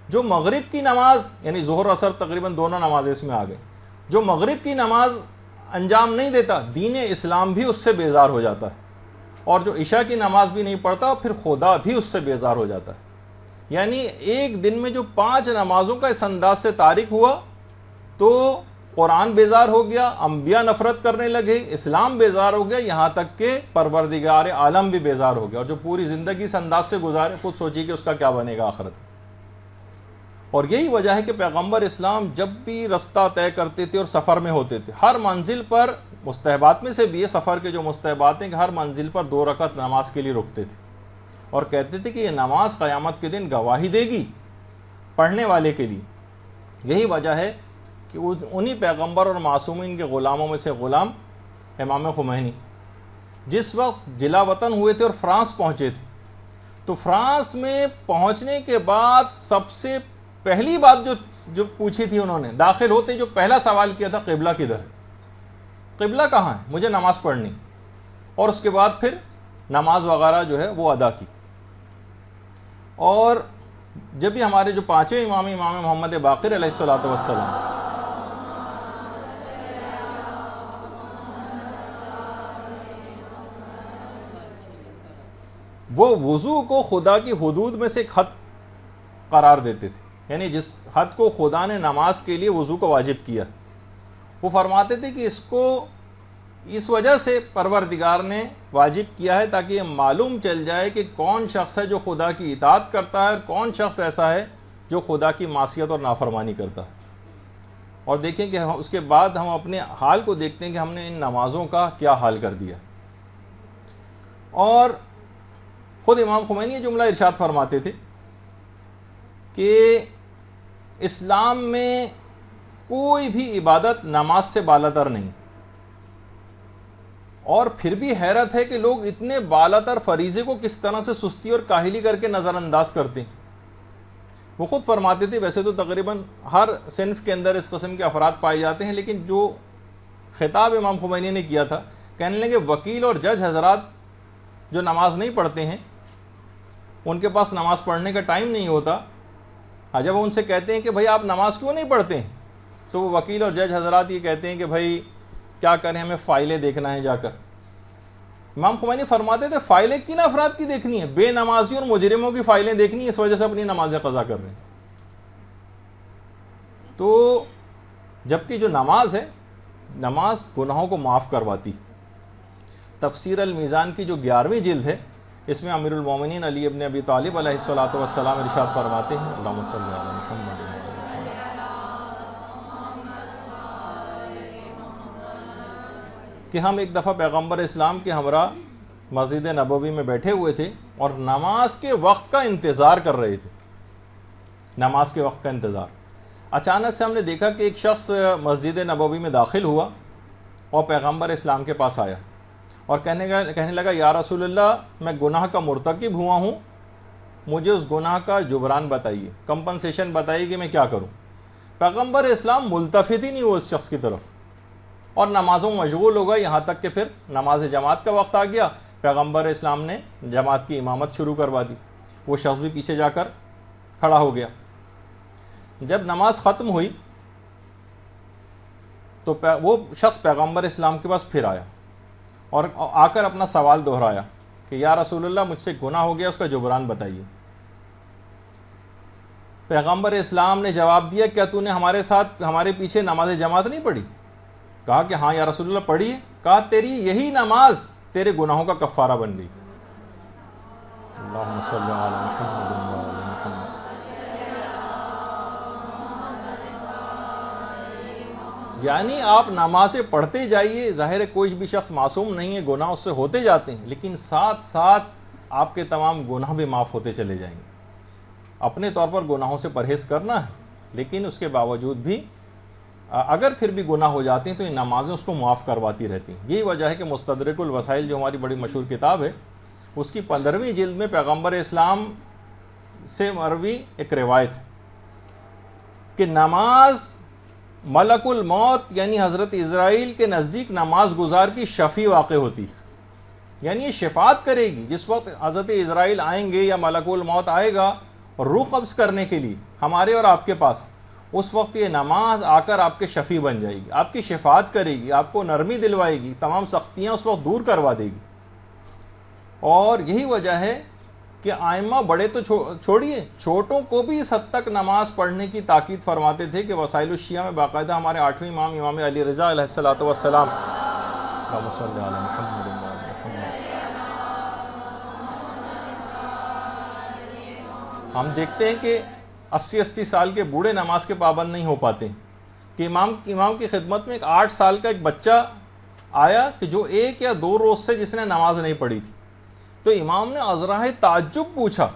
جو مغرب کی نماز یعنی ظہر اثر تقریباً دونوں نمازیں اس میں آ گئے، جو مغرب کی نماز انجام نہیں دیتا دین اسلام بھی اس سے بیزار ہو جاتا ہے، اور جو عشاء کی نماز بھی نہیں پڑھتا پھر خدا بھی اس سے بیزار ہو جاتا ہے۔ یعنی ایک دن میں جو 5 نمازوں کا اس انداز سے تارک ہوا تو قرآن بیزار ہو گیا، انبیاء نفرت کرنے لگے، اسلام بیزار ہو گیا، یہاں تک کہ پروردگار عالم بھی بیزار ہو گیا، اور جو پوری زندگی اس انداز سے گزارے خود سوچیے کہ اس کا کیا بنے گا آخرت۔ اور یہی وجہ ہے کہ پیغمبر اسلام جب بھی رستہ طے کرتے تھے اور سفر میں ہوتے تھے، ہر منزل پر مستحبات میں سے بھی یہ سفر کے جو مستحبات ہیں کہ ہر منزل پر 2 رکعت نماز کے لیے رکتے تھے، اور کہتے تھے کہ یہ نماز قیامت کے دن گواہی دے گی پڑھنے والے کے لیے۔ یہی وجہ ہے کہ انہی پیغمبر اور معصومین کے غلاموں میں سے غلام امام خمینی جس وقت جلا وطن ہوئے تھے اور فرانس پہنچے تھے، تو فرانس میں پہنچنے کے بعد سب سے پہلی بات جو پوچھی تھی انہوں نے، داخل ہوتے جو پہلا سوال کیا تھا قبلہ کدھر ہے، قبلہ کہاں ہے، مجھے نماز پڑھنی، اور اس کے بعد پھر نماز وغیرہ جو ہے وہ ادا کی۔ اور جب بھی ہمارے جو 5ویں امام محمد باقر علیہ السلام وہ وضو کو خدا کی حدود میں سے ایک حد قرار دیتے تھے، یعنی جس حد کو خدا نے نماز کے لیے وضو کو واجب کیا، وہ فرماتے تھے کہ اس کو اس وجہ سے پروردگار نے واجب کیا ہے تاکہ یہ معلوم چل جائے کہ کون شخص ہے جو خدا کی اطاعت کرتا ہے اور کون شخص ایسا ہے جو خدا کی معصیت اور نافرمانی کرتا ہے۔ اور دیکھیں کہ اس کے بعد ہم اپنے حال کو دیکھتے ہیں کہ ہم نے ان نمازوں کا کیا حال کر دیا۔ اور خود امام خمینی یہ جملہ ارشاد فرماتے تھے کہ اسلام میں کوئی بھی عبادت نماز سے بالاتر نہیں، اور پھر بھی حیرت ہے کہ لوگ اتنے بالاتر فریضے کو کس طرح سے سستی اور کاہلی کر کے نظر انداز کرتے ہیں۔ وہ خود فرماتے تھے ویسے تو تقریباً ہر صنف کے اندر اس قسم کے افراد پائے جاتے ہیں، لیکن جو خطاب امام خمینی نے کیا تھا، کہنے لگے وکیل اور جج حضرات جو نماز نہیں پڑھتے ہیں، ان کے پاس نماز پڑھنے کا ٹائم نہیں ہوتا، جب ان سے کہتے ہیں کہ بھائی آپ نماز کیوں نہیں پڑھتے ہیں، تو وہ وکیل اور جج حضرات یہ کہتے ہیں کہ بھائی کیا کریں، ہمیں فائلیں دیکھنا ہے جا کر۔ امام خمینی فرماتے تھے فائلیں کن افراد کی دیکھنی ہے؟ بے نمازیوں اور مجرموں کی فائلیں دیکھنی ہے، اس وجہ سے اپنی نمازیں قضا کر رہے ہیں۔ تو جبکہ جو نماز ہے، نماز گناہوں کو معاف کرواتی۔ تفسیر المیزان کی جو 11ویں جلد ہے، اس میں امیر المومنین علی ابن ابی طالب علیہ الصلوۃ والسلام ارشاد فرماتے ہیں، اللہم صلی علی محمد، کہ ہم ایک دفعہ پیغمبر اسلام کے ہمراہ مسجد نبوی میں بیٹھے ہوئے تھے اور نماز کے وقت کا انتظار کر رہے تھے، نماز کے وقت کا انتظار۔ اچانک سے ہم نے دیکھا کہ ایک شخص مسجد نبوی میں داخل ہوا اور پیغمبر اسلام کے پاس آیا اور کہنے لگا یا رسول اللہ، میں گناہ کا مرتکب ہوا ہوں، مجھے اس گناہ کا جبران بتائیے، کمپنسیشن بتائیے کہ میں کیا کروں۔ پیغمبر اسلام ملتفت ہی نہیں ہوا اس شخص کی طرف اور نمازوں میں مشغول ہو گئے، یہاں تک کہ پھر نماز جماعت کا وقت آ گیا، پیغمبر اسلام نے جماعت کی امامت شروع کروا دی، وہ شخص بھی پیچھے جا کر کھڑا ہو گیا۔ جب نماز ختم ہوئی تو وہ شخص پیغمبر اسلام کے پاس پھر آیا اور آ کر اپنا سوال دہرایا کہ یا رسول اللہ، مجھ سے گناہ ہو گیا، اس کا جبران بتائیے۔ پیغمبر اسلام نے جواب دیا کیا تو نے ہمارے ساتھ ہمارے پیچھے نماز جماعت نہیں پڑھی؟ کہا کہ ہاں یا رسول اللہ پڑھی ہے۔ کہا تیری یہی نماز تیرے گناہوں کا کفارہ بن گئی۔ اللہم صلی علی محمد وعلی محمد۔ یعنی آپ نمازیں پڑھتے جائیے، ظاہر ہے کوئی بھی شخص معصوم نہیں ہے، گناہ اس سے ہوتے جاتے ہیں، لیکن ساتھ ساتھ آپ کے تمام گناہ بھی معاف ہوتے چلے جائیں گے۔ اپنے طور پر گناہوں سے پرہیز کرنا ہے، لیکن اس کے باوجود بھی اگر پھر بھی گناہ ہو جاتے ہیں تو یہ نمازیں اس کو معاف کرواتی رہتی ہیں۔ یہی وجہ ہے کہ مستدرک الوسائل جو ہماری بڑی مشہور کتاب ہے، اس کی 15ویں جلد میں پیغمبر اسلام سے مروی ایک روایت ہے کہ نماز ملک الموت یعنی حضرت اسرائیل کے نزدیک نماز گزار کی شفیع واقع ہوتی ہے، یعنی یہ شفاعت کرے گی۔ جس وقت حضرت اسرائیل آئیں گے یا ملک الموت آئے گا روح قبض کرنے کے لیے ہمارے اور آپ کے پاس، اس وقت یہ نماز آ کر آپ کے شفیع بن جائے گی، آپ کی شفاعت کرے گی، آپ کو نرمی دلوائے گی، تمام سختیاں اس وقت دور کروا دے گی۔ اور یہی وجہ ہے کہ آئمہ بڑے تو چھوڑیے، چھوٹوں کو بھی اس حد تک نماز پڑھنے کی تاکید فرماتے تھے کہ وسائل الشیعہ میں باقاعدہ ہمارے 8ویں امام امام علی رضا علیہ الصلوۃ والسلام، اللہم صلی علی محمد وعلی محمد، ہم دیکھتے ہیں کہ 80 سال کے بوڑھے نماز کے پابند نہیں ہو پاتے کہ امام کی خدمت میں ایک 8 سال کا ایک بچہ آیا کہ جو 1 یا 2 روز سے جس نے نماز نہیں پڑھی تھی، تو امام نے عذرائے تعجب پوچھا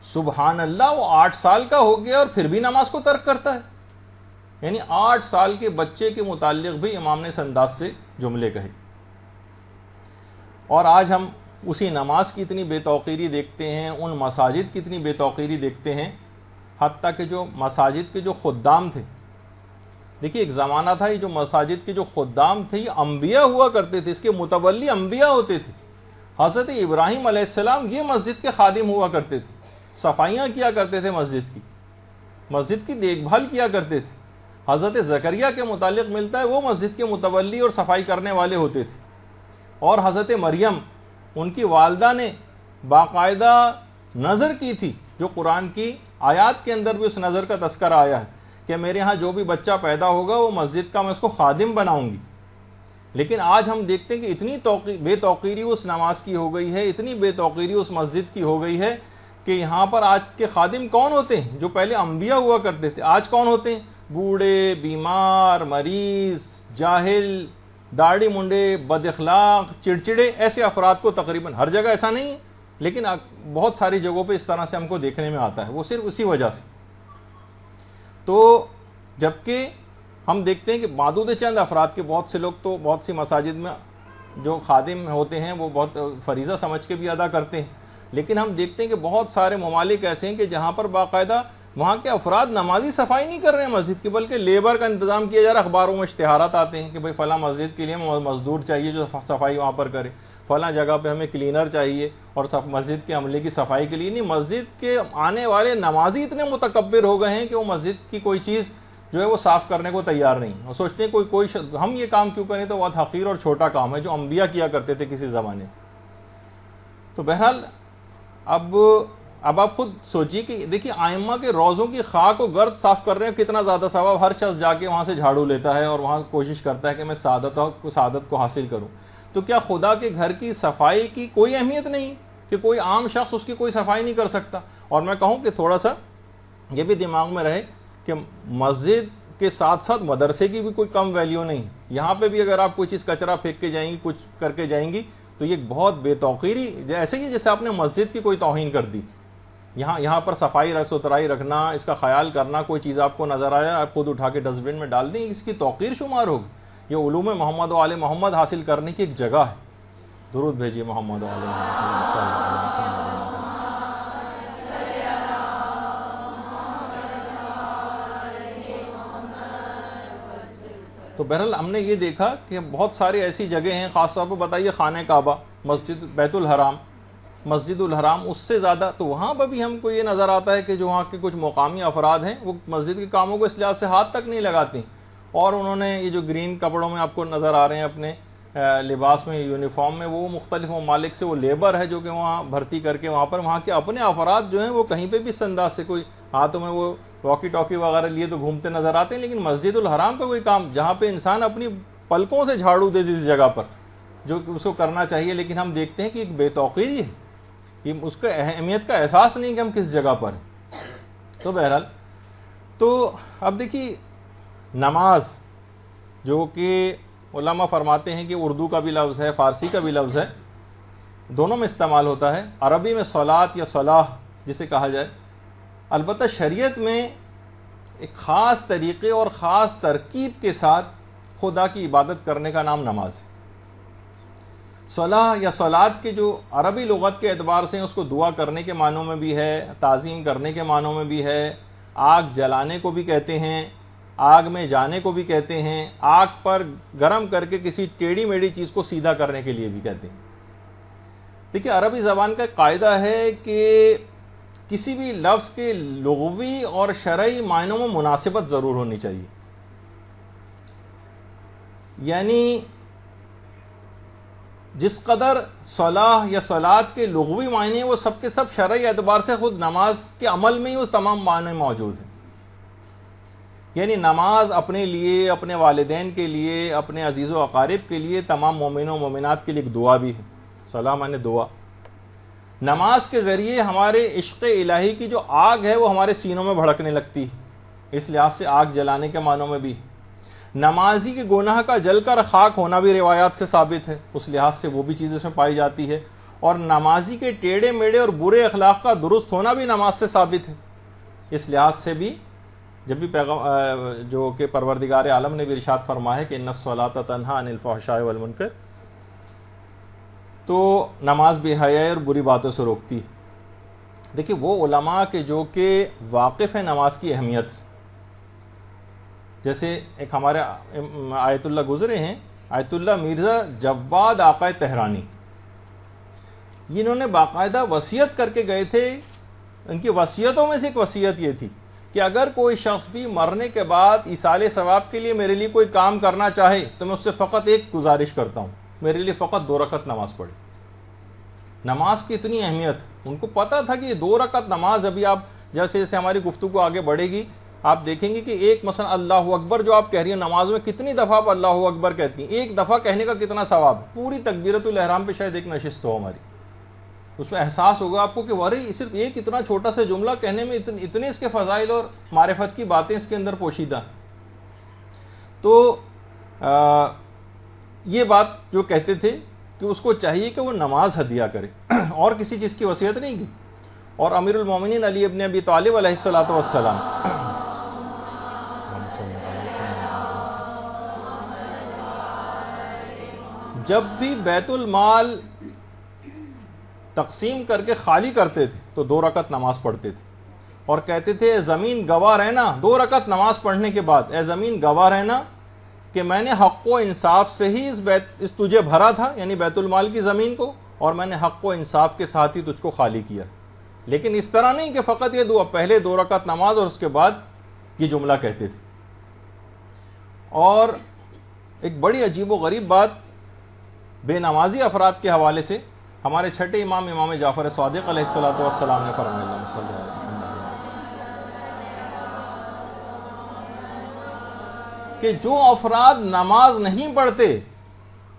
سبحان اللہ، وہ 8 سال کا ہو گیا اور پھر بھی نماز کو ترک کرتا ہے؟ یعنی 8 سال کے بچے کے متعلق بھی امام نے اس انداز سے جملے کہے۔ اور آج ہم اسی نماز کی اتنی بے توقیری دیکھتے ہیں، ان مساجد کی اتنی بے توقیری دیکھتے ہیں، حتیٰ کہ جو مساجد کے جو خدام تھے، دیکھیے ایک زمانہ تھا یہ جو مساجد کے جو خدام تھے یہ انبیاء ہوا کرتے تھے، اس کے متولی انبیاء ہوتے تھے۔ حضرت ابراہیم علیہ السلام یہ مسجد کے خادم ہوا کرتے تھے، صفائیاں کیا کرتے تھے، مسجد کی دیکھ بھال کیا کرتے تھے۔ حضرت زکریہ کے متعلق ملتا ہے وہ مسجد کے متولی اور صفائی کرنے والے ہوتے تھے۔ اور حضرت مریم، ان کی والدہ نے باقاعدہ نظر کی تھی، جو قرآن کی آیات کے اندر بھی اس نظر کا تذکرہ آیا ہے کہ میرے ہاں جو بھی بچہ پیدا ہوگا وہ مسجد کا میں اس کو خادم بناؤں گی۔ لیکن آج ہم دیکھتے ہیں کہ اتنی بے توقیری اس نماز کی ہو گئی ہے، اتنی بے توقیری اس مسجد کی ہو گئی ہے کہ یہاں پر آج کے خادم کون ہوتے ہیں؟ جو پہلے انبیاء ہوا کرتے تھے، آج کون ہوتے ہیں؟ بوڑھے، بیمار، مریض، جاہل، داڑھی منڈے، بد اخلاق، چڑچڑے، ایسے افراد کو تقریباً ہر جگہ ایسا نہیں ہے لیکن بہت ساری جگہوں پہ اس طرح سے ہم کو دیکھنے میں آتا ہے، وہ صرف اسی وجہ سے۔ تو جبکہ ہم دیکھتے ہیں کہ معدود چند افراد کے بہت سے لوگ تو بہت سی مساجد میں جو خادم ہوتے ہیں وہ بہت فریضہ سمجھ کے بھی ادا کرتے ہیں، لیکن ہم دیکھتے ہیں کہ بہت سارے ممالک ایسے ہیں کہ جہاں پر باقاعدہ وہاں کے افراد نمازی صفائی نہیں کر رہے ہیں مسجد کی، بلکہ لیبر کا انتظام کیا جا رہا ہے۔ اخباروں میں اشتہارات آتے ہیں کہ بھئی فلاں مسجد کے لیے مزدور چاہیے جو صفائی وہاں پر کرے، فلاں جگہ پہ ہمیں کلینر چاہیے، اور مسجد کے عملے کی صفائی کے لیے نہیں۔ مسجد کے آنے والے نمازی اتنے متکبر ہو گئے ہیں کہ وہ مسجد کی کوئی چیز جو ہے وہ صاف کرنے کو تیار نہیں، اور سوچتے ہیں کوئی ہم یہ کام کیوں کریں، تو بہت حقیر اور چھوٹا کام ہے جو انبیاء کیا کرتے تھے کسی زمانے۔ تو بہرحال اب آپ خود سوچیے کہ دیکھیے ائمہ کے روضوں کی خاک و گرد صاف کر رہے ہیں، کتنا زیادہ ثواب۔ ہر شخص جا کے وہاں سے جھاڑو لیتا ہے اور وہاں کوشش کرتا ہے کہ میں سعادت کو حاصل کروں۔ تو کیا خدا کے گھر کی صفائی کی کوئی اہمیت نہیں کہ کوئی عام شخص اس کی کوئی صفائی نہیں کر سکتا؟ اور میں کہوں کہ تھوڑا سا یہ بھی دماغ میں رہے کہ مسجد کے ساتھ ساتھ مدرسے کی بھی کوئی کم ویلیو نہیں۔ یہاں پہ بھی اگر آپ کوئی چیز کچرا پھینک کے جائیں گی، کچھ کر کے جائیں گی، تو یہ بہت بے توقیری، ایسے ہی جیسے آپ نے مسجد کی کوئی توہین کر دی۔ یہاں پر صفائی ستھرائی رکھنا، اس کا خیال کرنا، کوئی چیز آپ کو نظر آیا آپ خود اٹھا کے ڈسٹ بن میں ڈال دیں، اس کی توقیر شمار ہوگی۔ یہ علوم محمد و آل محمد حاصل کرنے کی ایک جگہ ہے۔ درود بھیجیے محمد و آل محمد صلی اللہ علیہ وسلم۔ تو بہرحال ہم نے یہ دیکھا کہ بہت ساری ایسی جگہیں ہیں، خاص طور پہ بتائیے خانہ کعبہ، مسجد بیت الحرام، مسجد الحرام، اس سے زیادہ تو وہاں پہ بھی ہم کو یہ نظر آتا ہے کہ جو وہاں کے کچھ مقامی افراد ہیں وہ مسجد کے کاموں کو اس لحاظ سے ہاتھ تک نہیں لگاتے، اور انہوں نے یہ جو گرین کپڑوں میں آپ کو نظر آ رہے ہیں اپنے لباس میں، یونیفارم میں، وہ مختلف ممالک سے وہ لیبر ہے جو کہ وہاں بھرتی کر کے وہاں کے اپنے افراد جو ہیں وہ کہیں پہ بھی اس انداز سے، کوئی ہاتھوں میں وہ واکی ٹاکی وغیرہ لیے تو گھومتے نظر آتے ہیں، لیکن مسجد الحرام کا کوئی کام جہاں پہ انسان اپنی پلکوں سے جھاڑو دے جس جگہ پر جو اس کو کرنا چاہیے، لیکن ہم دیکھتے ہیں کہ ایک بے توقیری ہے، یہ اس کا اہمیت کا احساس نہیں کہ ہم کس جگہ پر ہیں۔ تو بہرحال تو اب دیکھیے نماز جو کہ علماء فرماتے ہیں کہ اردو کا بھی لفظ ہے، فارسی کا بھی لفظ ہے، دونوں میں استعمال ہوتا ہے۔ عربی میں صلاۃ یا صلاح جسے کہا جائے، البتہ شریعت میں ایک خاص طریقے اور خاص ترکیب کے ساتھ خدا کی عبادت کرنے کا نام نماز ہے۔ صلاح یا صلاۃ کے جو عربی لغت کے اعتبار سے اس کو دعا کرنے کے معنوں میں بھی ہے، تعظیم کرنے کے معنوں میں بھی ہے، آگ جلانے کو بھی کہتے ہیں، آگ میں جانے کو بھی کہتے ہیں، آگ پر گرم کر کے کسی ٹیڑھی میڑھی چیز کو سیدھا کرنے کے لیے بھی کہتے ہیں۔ دیکھیے عربی زبان کا قاعدہ ہے کہ کسی بھی لفظ کے لغوی اور شرعی معنوں میں مناسبت ضرور ہونی چاہیے، یعنی جس قدر صلاح یا صلاۃ کے لغوی معنی وہ سب کے سب شرعی اعتبار سے خود نماز کے عمل میں ہی وہ تمام معنی موجود ہیں۔ یعنی نماز اپنے لیے، اپنے والدین کے لیے، اپنے عزیز و اقارب کے لیے، تمام مومنوں و مومنات کے لیے ایک دعا بھی ہے۔ صلاح معنی دعا۔ نماز کے ذریعے ہمارے عشق الہی کی جو آگ ہے وہ ہمارے سینوں میں بھڑکنے لگتی ہے، اس لحاظ سے آگ جلانے کے معنوں میں بھی۔ نمازی کے گناہ کا جل کر خاک ہونا بھی روایات سے ثابت ہے، اس لحاظ سے وہ بھی چیز اس میں پائی جاتی ہے، اور نمازی کے ٹیڑھے میڑھے اور برے اخلاق کا درست ہونا بھی نماز سے ثابت ہے۔ اس لحاظ سے بھی جب بھی جو کہ پروردگار عالم نے بھی ارشاد فرمایا ہے کہ ان الصلاۃ تنہی عن الفحشاء والمنکر، تو نماز بے حیائی اور بری باتوں سے روکتی ہے۔ دیکھیے وہ علماء کے جو کہ واقف ہیں نماز کی اہمیت سے، جیسے ایک ہمارے آیت اللہ گزرے ہیں، آیت اللہ مرزا جواد آقا تہرانی، انہوں نے باقاعدہ وصیت کر کے گئے تھے، ان کی وصیتوں میں سے ایک وصیت یہ تھی کہ اگر کوئی شخص بھی مرنے کے بعد ایصال ثواب کے لیے میرے لیے کوئی کام کرنا چاہے تو میں اس سے فقط ایک گزارش کرتا ہوں، میرے لیے فقط 2 رکعت نماز پڑھے۔ نماز کی اتنی اہمیت، ان کو پتہ تھا کہ یہ 2 رکعت نماز، ابھی آپ جیسے جیسے ہماری گفتگو آگے بڑھے گی آپ دیکھیں گے کہ ایک مثلا اللہ اکبر جو آپ کہہ رہی ہیں نماز میں، کتنی دفعہ آپ اللہ اکبر کہتی ہیں، ایک دفعہ کہنے کا کتنا ثواب، پوری تکبیرۃ الاحرام پہ شاید ایک نشست ہو ہماری، اس میں احساس ہوگا آپ کو کہ ورے صرف ایک اتنا چھوٹا سا جملہ کہنے میں اتنے اس کے فضائل اور معرفت کی باتیں اس کے اندر پوشیدہ۔ تو یہ بات جو کہتے تھے کہ اس کو چاہیے کہ وہ نماز ہدیہ کرے اور کسی چیز کی وصیت نہیں کی۔ اور امیر المومنین علی ابن ابی طالب علیہ الصلوۃ والسلام جب بھی بیت المال تقسیم کر کے خالی کرتے تھے تو 2 رکعت نماز پڑھتے تھے اور کہتے تھے اے زمین گواہ رہنا، 2 رکعت نماز پڑھنے کے بعد اے زمین گواہ رہنا کہ میں نے حق و انصاف سے ہی اس تجھے بھرا تھا، یعنی بیت المال کی زمین کو، اور میں نے حق و انصاف کے ساتھ ہی تجھ کو خالی کیا، لیکن اس طرح نہیں کہ فقط یہ پہلے 2 رکعت نماز اور اس کے بعد یہ جملہ کہتے تھے۔ اور ایک بڑی عجیب و غریب بات بے نمازی افراد کے حوالے سے ہمارے چھٹے امام جعفر صادق علیہ الصلوۃ والسلام نے فرمایا، اللہم صلی اللہ علیہ وسلم، کہ جو افراد نماز نہیں پڑھتے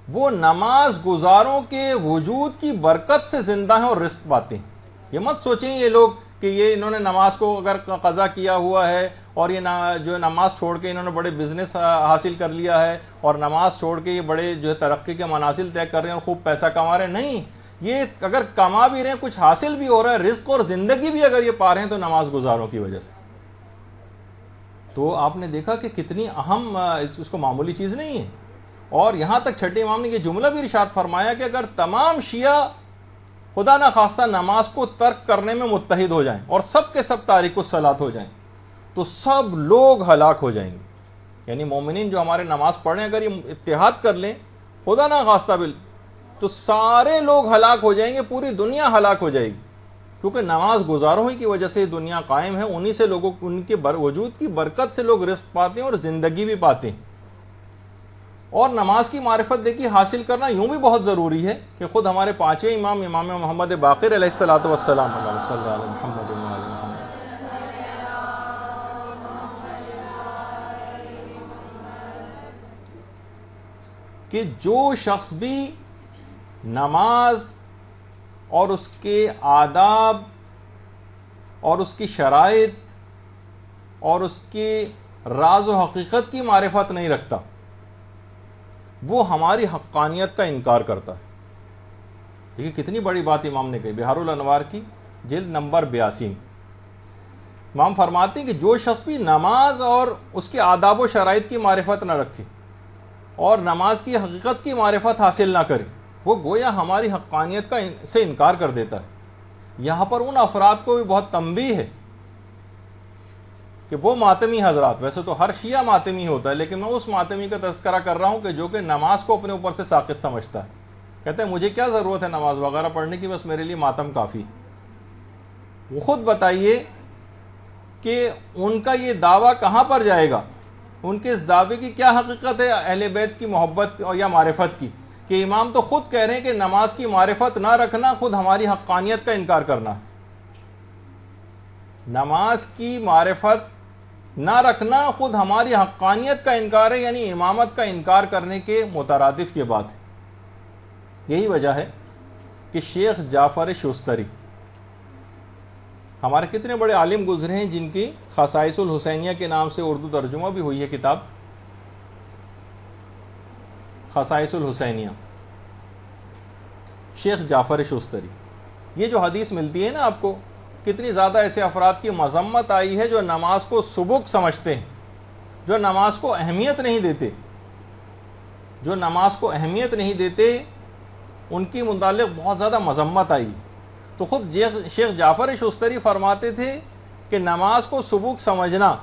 وہ نماز گزاروں کے وجود کی برکت سے زندہ ہیں اور رزق پاتے ہیں۔ یہ مت سوچیں یہ لوگ کہ یہ انہوں نے نماز کو اگر قضا کیا ہوا ہے اور یہ جو نماز چھوڑ کے انہوں نے بڑے بزنس حاصل کر لیا ہے اور نماز چھوڑ کے یہ بڑے جو ہے ترقی کے منازل طے کر رہے ہیں اور خوب پیسہ کما رہے ہیں، نہیں، یہ اگر کما بھی رہے ہیں، کچھ حاصل بھی ہو رہا ہے، رزق اور زندگی بھی اگر یہ پا رہے ہیں تو نماز گزاروں کی وجہ سے۔ تو آپ نے دیکھا کہ کتنی اہم، اس کو معمولی چیز نہیں ہے۔ اور یہاں تک چھٹے امام نے یہ جملہ بھی ارشاد فرمایا کہ اگر تمام شیعہ خدا نہ خواستہ نماز کو ترک کرنے میں متحد ہو جائیں اور سب کے سب تارک الصلاۃ ہو جائیں تو سب لوگ ہلاک ہو جائیں گے، یعنی مومنین جو ہمارے نماز پڑھیں اگر یہ اتحاد کر لیں خدا نہ خواستہ تو سارے لوگ ہلاک ہو جائیں گے، پوری دنیا ہلاک ہو جائے گی، کیونکہ نماز گزاروں ہی کی وجہ سے دنیا قائم ہے، انہی سے لوگوں، ان کے وجود کی برکت سے لوگ رزق پاتے ہیں اور زندگی بھی پاتے ہیں۔ اور نماز کی معرفت دیکھیے حاصل کرنا یوں بھی بہت ضروری ہے کہ خود ہمارے 5ویں امام محمد باقر علیہ الصلوۃ والسلام، اللہم صلی علی محمد و علی محمد، کہ جو شخص بھی نماز اور اس کے آداب اور اس کی شرائط اور اس کی راز و حقیقت کی معرفت نہیں رکھتا وہ ہماری حقانیت کا انکار کرتا ہے۔ دیکھیے کتنی بڑی بات امام نے کہی، بہار الانوار کی جلد نمبر 82، امام فرماتے ہیں کہ جو شخص بھی نماز اور اس کے آداب و شرائط کی معرفت نہ رکھے اور نماز کی حقیقت کی معرفت حاصل نہ کرے وہ گویا ہماری حقانیت سے انکار کر دیتا ہے۔ یہاں پر ان افراد کو بھی بہت تنبیہ ہے کہ وہ ماتمی حضرات، ویسے تو ہر شیعہ ماتمی ہوتا ہے لیکن میں اس ماتمی کا تذکرہ کر رہا ہوں کہ جو کہ نماز کو اپنے اوپر سے ساقط سمجھتا ہے، کہتے ہیں مجھے کیا ضرورت ہے نماز وغیرہ پڑھنے کی، بس میرے لیے ماتم کافی۔ وہ خود بتائیے کہ ان کا یہ دعویٰ کہاں پر جائے گا، ان کے اس دعوے کی کیا حقیقت ہے اہل بیت کی محبت یا معرفت کی، کہ امام تو خود کہہ رہے ہیں کہ نماز کی معرفت نہ رکھنا خود ہماری حقانیت کا انکار کرنا ہے۔ نماز کی معرفت نہ رکھنا خود ہماری حقانیت کا انکار ہے، یعنی امامت کا انکار کرنے کے مترادف یہ بات ہے۔ یہی وجہ ہے کہ شیخ جعفر شستری ہمارے کتنے بڑے عالم گزرے ہیں جن کی خصائص الحسینیہ کے نام سے اردو ترجمہ بھی ہوئی ہے کتاب خصائص الحسینیہ، شیخ جعفر شستری۔ یہ جو حدیث ملتی ہے نا آپ کو، کتنی زیادہ ایسے افراد کی مذمت آئی ہے جو نماز کو سبک سمجھتے ہیں، جو نماز کو اہمیت نہیں دیتے، جو نماز کو اہمیت نہیں دیتے، ان کی متعلق بہت زیادہ مذمت آئی۔ تو خود شیخ جعفر شستری فرماتے تھے کہ نماز کو سبک سمجھنا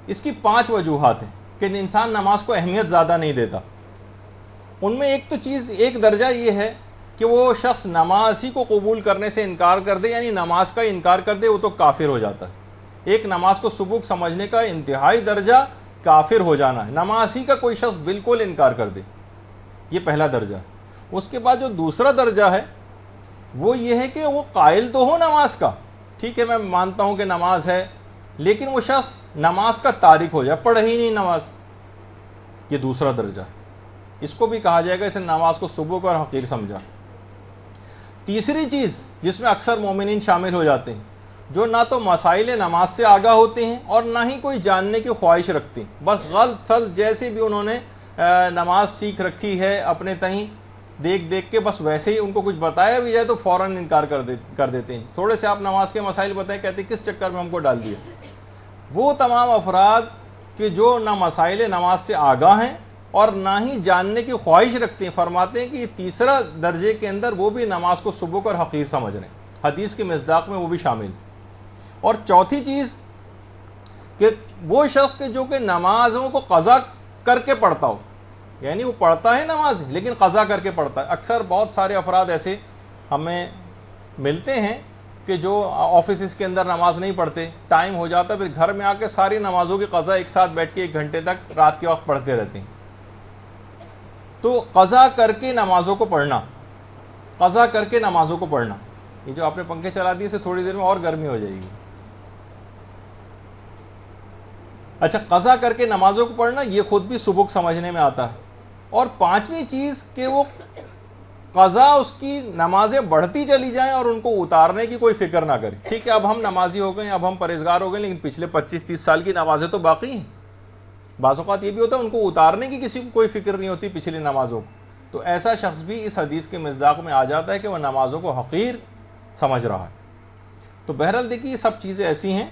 اس کی 5 وجوہات ہیں کہ انسان نماز کو اہمیت زیادہ نہیں دیتا۔ ان میں ایک درجہ یہ ہے کہ وہ شخص نماز ہی کو قبول کرنے سے انکار کر دے، یعنی نماز کا انکار کر دے وہ تو کافر ہو جاتا ہے۔ ایک نماز کو سبک سمجھنے کا انتہائی درجہ کافر ہو جانا ہے، نماز ہی کا کوئی شخص بالکل انکار کر دے، یہ پہلا درجہ ہے۔ اس کے بعد جو دوسرا درجہ ہے وہ یہ ہے کہ وہ قائل تو ہو نماز کا، ٹھیک ہے میں مانتا ہوں کہ نماز ہے، لیکن وہ شخص نماز کا تارک ہو جائے، پڑھے ہی نہیں نماز، یہ دوسرا درجہ ہے، اس کو بھی کہا جائے گا اس نے نماز کو سبک اور حقیر سمجھا۔ تیسری چیز جس میں اکثر مومنین شامل ہو جاتے ہیں، جو نہ تو مسائل نماز سے آگاہ ہوتے ہیں اور نہ ہی کوئی جاننے کی خواہش رکھتے ہیں، بس غلط سلط جیسے بھی انہوں نے نماز سیکھ رکھی ہے اپنے تئیں، دیکھ دیکھ کے بس ویسے ہی ان کو کچھ بتایا بھی جائے تو فوراً انکار کر دیتے ہیں، تھوڑے سے آپ نماز کے مسائل بتائیں، کہتے ہیں کس چکر میں ہم کو ڈال دیا۔ وہ تمام افراد کہ جو نہ مسائل نماز سے آگاہ ہیں اور نہ ہی جاننے کی خواہش رکھتے ہیں، فرماتے ہیں کہ یہ تیسرا درجے کے اندر وہ بھی نماز کو سبک اور حقیر سمجھ رہے ہیں، حدیث کے مصداق میں وہ بھی شامل۔ اور چوتھی چیز کہ وہ شخص جو کہ نمازوں کو قضا کر کے پڑھتا ہو، یعنی وہ پڑھتا ہے نماز لیکن قضا کر کے پڑھتا ہے۔ اکثر بہت سارے افراد ایسے ہمیں ملتے ہیں کہ جو آفیسز کے اندر نماز نہیں پڑھتے، ٹائم ہو جاتا ہے پھر گھر میں آ کے ساری نمازوں کی قضا ایک ساتھ بیٹھ کے 1 گھنٹے تک رات کے وقت پڑھتے رہتے ہیں۔ تو قضا کر کے نمازوں کو پڑھنا، قضا کر کے نمازوں کو پڑھنا، یہ جو آپ نے پنکھے چلا دیے سے تھوڑی دیر میں اور گرمی ہو جائے گی۔ اچھا، قضا کر کے نمازوں کو پڑھنا یہ خود بھی سبک سمجھنے میں آتا ہے۔ اور پانچویں چیز کہ وہ قضا اس کی نمازیں بڑھتی چلی جائیں اور ان کو اتارنے کی کوئی فکر نہ کرے، ٹھیک ہے اب ہم نمازی ہو گئے، اب ہم پرہیزگار ہو گئے، لیکن پچھلے 25-30 سال کی نمازیں تو باقی ہیں۔ بعض اوقات یہ بھی ہوتا ہے ان کو اتارنے کی کسی کو کوئی فکر نہیں ہوتی پچھلی نمازوں کو، تو ایسا شخص بھی اس حدیث کے مصداق میں آ جاتا ہے کہ وہ نمازوں کو حقیر سمجھ رہا ہے۔ تو بہرحال دیکھیے یہ سب چیزیں ایسی ہیں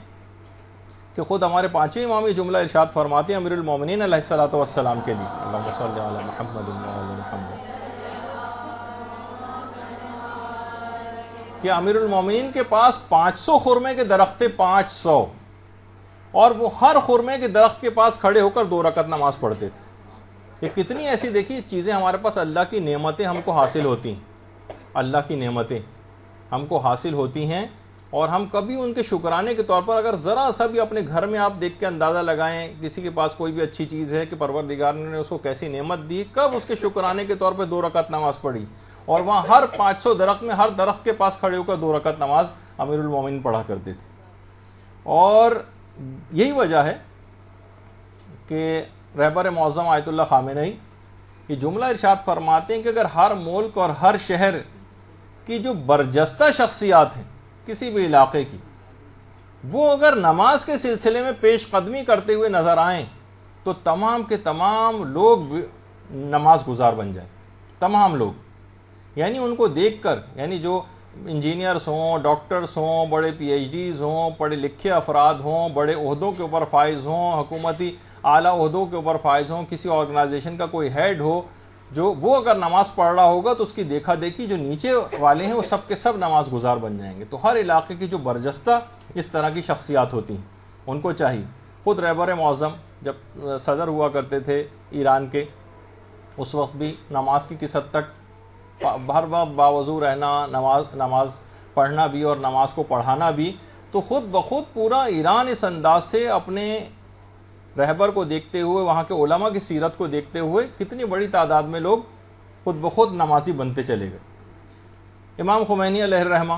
کہ خود ہمارے 5ویں امام یہ جملہ ارشاد فرماتے ہیں امیر المومنین علیہ الصلوۃ والسلام کے لیے، اللہم صلی علی محمد وعلی محمد، کہ امیر المومنین کے پاس 500 خرمے کے درخت تھے، 500، اور وہ ہر خرمے کے درخت کے پاس کھڑے ہو کر 2 رکعت نماز پڑھتے تھے۔ یہ کتنی ایسی دیکھیے چیزیں ہمارے پاس، اللہ کی نعمتیں ہم کو حاصل ہوتی ہیں، اللہ کی نعمتیں ہم کو حاصل ہوتی ہیں، اور ہم کبھی ان کے شکرانے کے طور پر اگر ذرا سا بھی اپنے گھر میں آپ دیکھ کے اندازہ لگائیں، کسی کے پاس کوئی بھی اچھی چیز ہے کہ پروردگار نے اس کو کیسی نعمت دی، کب اس کے شکرانے کے طور پہ 2 رکعت نماز پڑھی، اور وہاں ہر 500 درخت میں ہر درخت کے پاس کھڑے ہو کر 2 رکعت نماز امیر المومنین پڑھا کرتے تھے۔ اور یہی وجہ ہے کہ رہبر معظم آیت اللہ خامنئی یہ جملہ ارشاد فرماتے ہیں کہ اگر ہر ملک اور ہر شہر کی جو برجستہ شخصیات ہیں کسی بھی علاقے کی، وہ اگر نماز کے سلسلے میں پیش قدمی کرتے ہوئے نظر آئیں تو تمام کے تمام لوگ نماز گزار بن جائیں، تمام لوگ، یعنی ان کو دیکھ کر، یعنی جو انجینئرز ہوں، ڈاکٹرز ہوں، بڑے پی ایچ ڈیز ہوں، پڑھے لکھے افراد ہوں، بڑے عہدوں کے اوپر فائز ہوں، حکومتی اعلیٰ عہدوں کے اوپر فائز ہوں، کسی آرگنائزیشن کا کوئی ہیڈ ہو، جو وہ اگر نماز پڑھ رہا ہوگا تو اس کی دیکھا دیکھی جو نیچے والے ہیں وہ سب کے سب نماز گزار بن جائیں گے۔ تو ہر علاقے کی جو برجستہ اس طرح کی شخصیات ہوتی ہیں ان کو چاہیے۔ خود رہبر معظم جب صدر ہوا کرتے تھے ایران کے، اس وقت بھی نماز کی کس حد تک ہر وقت باوضو رہنا، نماز پڑھنا بھی اور نماز کو پڑھانا بھی، تو خود بخود پورا ایران اس انداز سے اپنے رہبر کو دیکھتے ہوئے، وہاں کے علماء کی سیرت کو دیکھتے ہوئے کتنی بڑی تعداد میں لوگ خود بخود نمازی بنتے چلے گئے۔ امام خمینی علیہ الرحمہ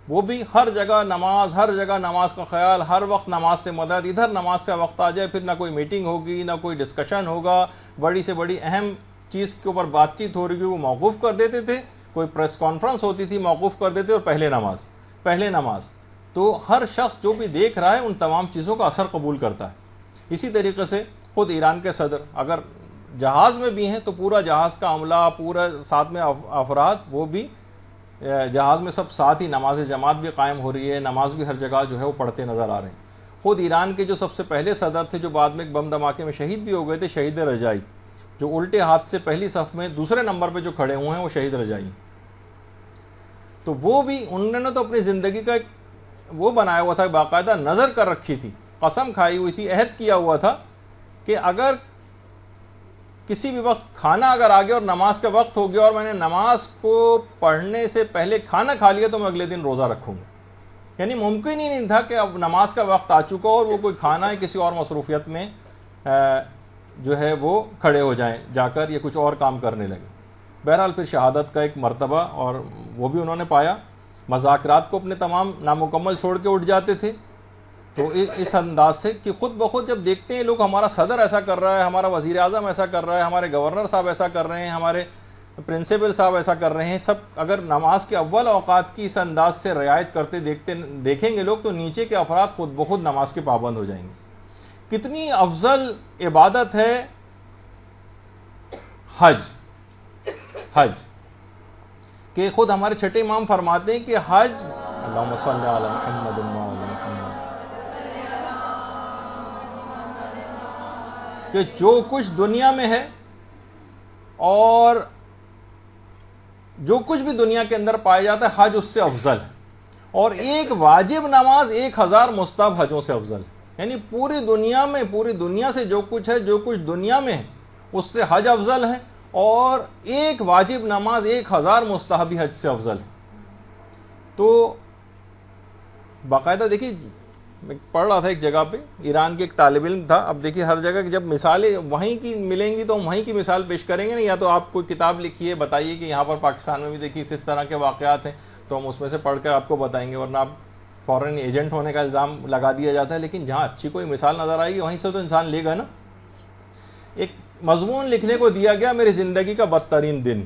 وہ بھی ہر جگہ نماز، ہر جگہ نماز کا خیال، ہر وقت نماز سے مدد، ادھر نماز کا وقت آ جائے پھر نہ کوئی میٹنگ ہوگی نہ کوئی ڈسکشن ہوگا، بڑی سے بڑی اہم چیز کے اوپر بات چیت ہو رہی ہے وہ موقوف کر دیتے تھے، کوئی پریس کانفرنس ہوتی تھی موقوف کر دیتے اور پہلے نماز۔ تو ہر شخص جو بھی دیکھ رہا ہے ان تمام چیزوں کا اثر قبول کرتا ہے۔ اسی طریقے سے خود ایران کے صدر اگر جہاز میں بھی ہیں تو پورا جہاز کا عملہ، پورا ساتھ میں افراد، وہ بھی جہاز میں سب ساتھ ہی نماز جماعت بھی قائم ہو رہی ہے، نماز بھی ہر جگہ جو ہے وہ پڑھتے نظر آ رہے ہیں۔ خود ایران کے جو سب سے پہلے صدر تھے جو بعد میں ایک بم دھماکے میں شہید بھی ہو گئے تھے، شہید رجائی، جو الٹے ہاتھ سے پہلی صف میں دوسرے نمبر پہ جو کھڑے ہوئے ہیں وہ شہید رجائی، تو وہ بھی انہوں نے تو اپنی زندگی کا ایک وہ بنایا ہوا تھا، باقاعدہ نظر کر رکھی تھی، قسم کھائی ہوئی تھی، عہد کیا ہوا تھا کہ اگر کسی بھی وقت کھانا اگر آ گیا اور نماز کا وقت ہو گیا اور میں نے نماز کو پڑھنے سے پہلے کھانا کھا لیا تو میں اگلے دن روزہ رکھوں گا۔ یعنی ممکن ہی نہیں تھا کہ اب نماز کا وقت آ چکا اور وہ کوئی کھانا ہے کسی اور مصروفیت میں جو ہے وہ کھڑے ہو جائیں جا کر یا کچھ اور کام کرنے لگے۔ بہرحال پھر شہادت کا ایک مرتبہ اور وہ بھی انہوں نے پایا. مذاکرات کو اپنے تمام نامکمل چھوڑ کے اٹھ جاتے تھے. تو اس انداز سے کہ خود بخود جب دیکھتے ہیں لوگ ہمارا صدر ایسا کر رہا ہے, ہمارا وزیر اعظم ایسا کر رہا ہے, ہمارے گورنر صاحب ایسا کر رہے ہیں, ہمارے پرنسپل صاحب ایسا کر رہے ہیں, سب اگر نماز کے اول اوقات کی اس انداز سے رعایت کرتے دیکھیں گے لوگ, تو نیچے کے افراد خود بخود نماز کے پابند ہو جائیں گے. کتنی افضل عبادت ہے حج کہ خود ہمارے چھٹے امام فرماتے ہیں کہ حج, اللہم صلی علی محمد وعلی محمد, کہ جو کچھ دنیا میں ہے اور جو کچھ بھی دنیا کے اندر پایا جاتا ہے حج اس سے افضل ہے, اور ایک واجب نماز 1000 مستحب حجوں سے افضل ہے. یعنی پوری دنیا میں, پوری دنیا سے جو کچھ ہے, جو کچھ دنیا میں ہے اس سے حج افضل ہے, اور ایک واجب نماز 1000 مستحبی حج سے افضل ہے. تو باقاعدہ دیکھیے, میں پڑھ رہا تھا ایک جگہ پہ, ایران کے ایک طالب علم تھا. اب دیکھیے ہر جگہ جب مثالیں وہیں کی ملیں گی تو ہم وہیں کی مثال پیش کریں گے نا, یا تو آپ کوئی کتاب لکھیے بتائیے کہ یہاں پر پاکستان میں بھی دیکھیے اس طرح کے واقعات ہیں, تو ہم اس میں سے پڑھ کر آپ کو بتائیں گے, ورنہ آپ فورن ایجنٹ ہونے کا الزام لگا دیا جاتا ہے. لیکن جہاں اچھی کوئی مثال نظر آئے گی وہیں سے تو انسان لے گا نا. ایک مضمون لکھنے کو دیا گیا, میری زندگی کا بدترین دن.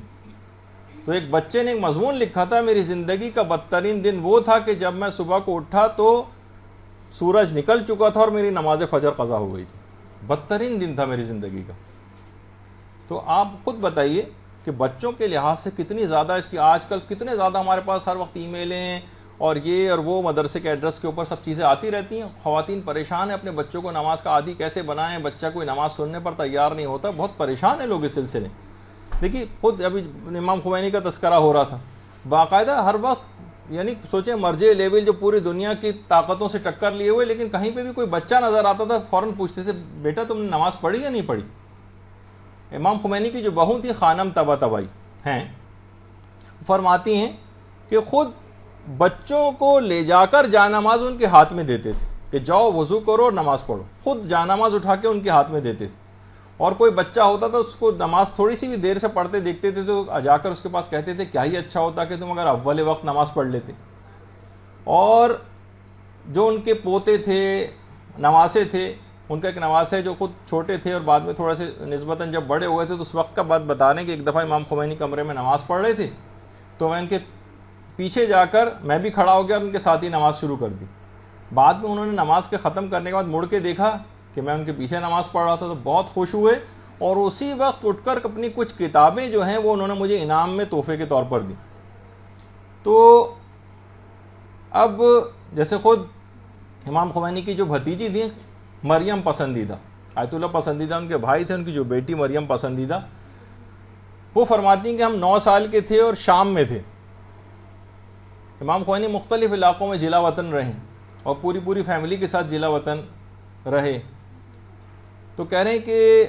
تو ایک بچے نے ایک مضمون لکھا تھا, میری زندگی کا بدترین دن وہ تھا کہ جب میں صبح کو اٹھا تو سورج نکل چکا تھا اور میری نماز فجر قضا ہو گئی تھی. بدترین دن تھا میری زندگی کا. تو آپ خود بتائیے کہ بچوں کے لحاظ سے کتنی زیادہ اس کی آج کل کتنے زیادہ ہمارے پاس ہر وقت ای میلیں اور یہ اور وہ مدرسے کے ایڈریس کے اوپر سب چیزیں آتی رہتی ہیں. خواتین پریشان ہیں اپنے بچوں کو نماز کا عادی کیسے بنائیں, بچہ کوئی نماز سننے پر تیار نہیں ہوتا, بہت پریشان ہیں لوگ اس سلسلے. دیکھیے خود ابھی امام خمینی کا تذکرہ ہو رہا تھا, باقاعدہ ہر وقت یعنی سوچیں مرجع لیول جو پوری دنیا کی طاقتوں سے ٹکر لیے ہوئے, لیکن کہیں پہ بھی کوئی بچہ نظر آتا تھا فوراً پوچھتے تھے بیٹا تم نے نماز پڑھی یا نہیں پڑھی. امام خمینی کی جو بہو تھی خانم طباطبائی ہیں, فرماتی ہیں کہ خود بچوں کو لے جا کر جانماز ان کے ہاتھ میں دیتے تھے کہ جاؤ وضو کرو اور نماز پڑھو. خود جانماز اٹھا کے ان کے ہاتھ میں دیتے تھے, اور کوئی بچہ ہوتا تھا اس کو نماز تھوڑی سی بھی دیر سے پڑھتے دیکھتے تھے تو جا کر اس کے پاس کہتے تھے کیا ہی اچھا ہوتا کہ تم اگر اول وقت نماز پڑھ لیتے. اور جو ان کے پوتے تھے, نواسے تھے, ان کا ایک نواسے جو خود چھوٹے تھے اور بعد میں تھوڑا سے نسبتاً جب بڑے ہوئے تھے, تو اس وقت کا بات بتا رہے ہیں کہ ایک دفعہ امام خمینی کمرے میں نماز پڑھ رہے تھے, تو میں ان کے پیچھے جا کر میں بھی کھڑا ہو گیا اور ان کے ساتھ ہی نماز شروع کر دی. بعد میں انہوں نے نماز کے ختم کرنے کے بعد مڑ کے دیکھا کہ میں ان کے پیچھے نماز پڑھ رہا تھا, تو بہت خوش ہوئے, اور اسی وقت اٹھ کر اپنی کچھ کتابیں جو ہیں وہ انہوں نے مجھے انعام میں تحفے کے طور پر دی. تو اب جیسے خود امام خمینی کی جو بھتیجی تھیں مریم پسندیدہ, آیت اللہ پسندیدہ ان کے بھائی تھے, ان کی جو بیٹی مریم پسندیدہ, وہ فرماتی ہیں کہ ہم 9 سال کے تھے اور شام میں تھے. امام خمینی مختلف علاقوں میں جلا وطن رہے اور پوری فیملی کے ساتھ جلا وطن رہے. تو کہہ رہے ہیں کہ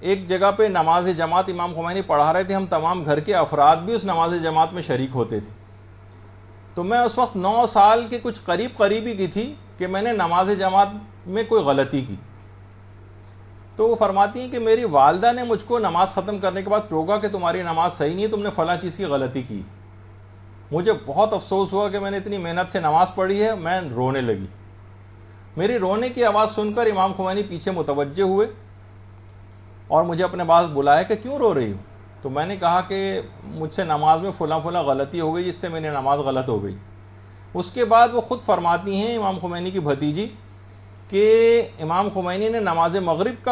ایک جگہ پہ نماز جماعت امام خمینی پڑھا رہے تھے, ہم تمام گھر کے افراد بھی اس نماز جماعت میں شریک ہوتے تھے. تو میں اس وقت 9 سال کے کچھ قریبی کی تھی کہ میں نے نماز جماعت میں کوئی غلطی کی. تو وہ فرماتی ہیں کہ میری والدہ نے مجھ کو نماز ختم کرنے کے بعد ٹوکا کہ تمہاری نماز صحیح نہیں ہے, تم نے فلاں چیز کی غلطی کی. مجھے بہت افسوس ہوا کہ میں نے اتنی محنت سے نماز پڑھی ہے, میں رونے لگی. میری رونے کی آواز سن کر امام خمینی پیچھے متوجہ ہوئے اور مجھے اپنے پاس بلایا کہ کیوں رو رہی ہوں. تو میں نے کہا کہ مجھ سے نماز میں فلاں غلطی ہو گئی جس سے میری نماز غلط ہو گئی. اس کے بعد وہ خود فرماتی ہیں امام خمینی کی بھتیجی کہ امام خمینی نے نماز مغرب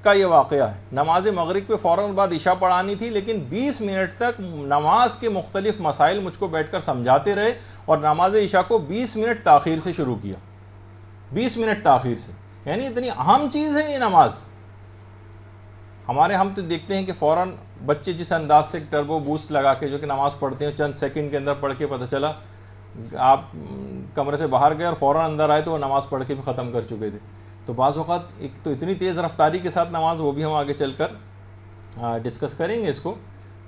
کا یہ واقعہ ہے, نماز مغرب پہ فوراً بعد عشاء پڑھانی تھی, لیکن 20 منٹ تک نماز کے مختلف مسائل مجھ کو بیٹھ کر سمجھاتے رہے اور نماز عشاء کو 20 منٹ تاخیر سے شروع کیا, 20 منٹ تاخیر سے. یعنی اتنی اہم چیز ہے یہ نماز. ہم تو دیکھتے ہیں کہ فوراً بچے جس انداز سے ٹربو بوسٹ لگا کے جو کہ نماز پڑھتے ہیں, چند سیکنڈ کے اندر پڑھ کے پتہ چلا آپ کمرے سے باہر گئے اور فوراً اندر آئے تو وہ نماز پڑھ کے بھی ختم کر چکے تھے. تو بعض اوقات ایک تو اتنی تیز رفتاری کے ساتھ نماز, وہ بھی ہم آگے چل کر ڈسکس کریں گے اس کو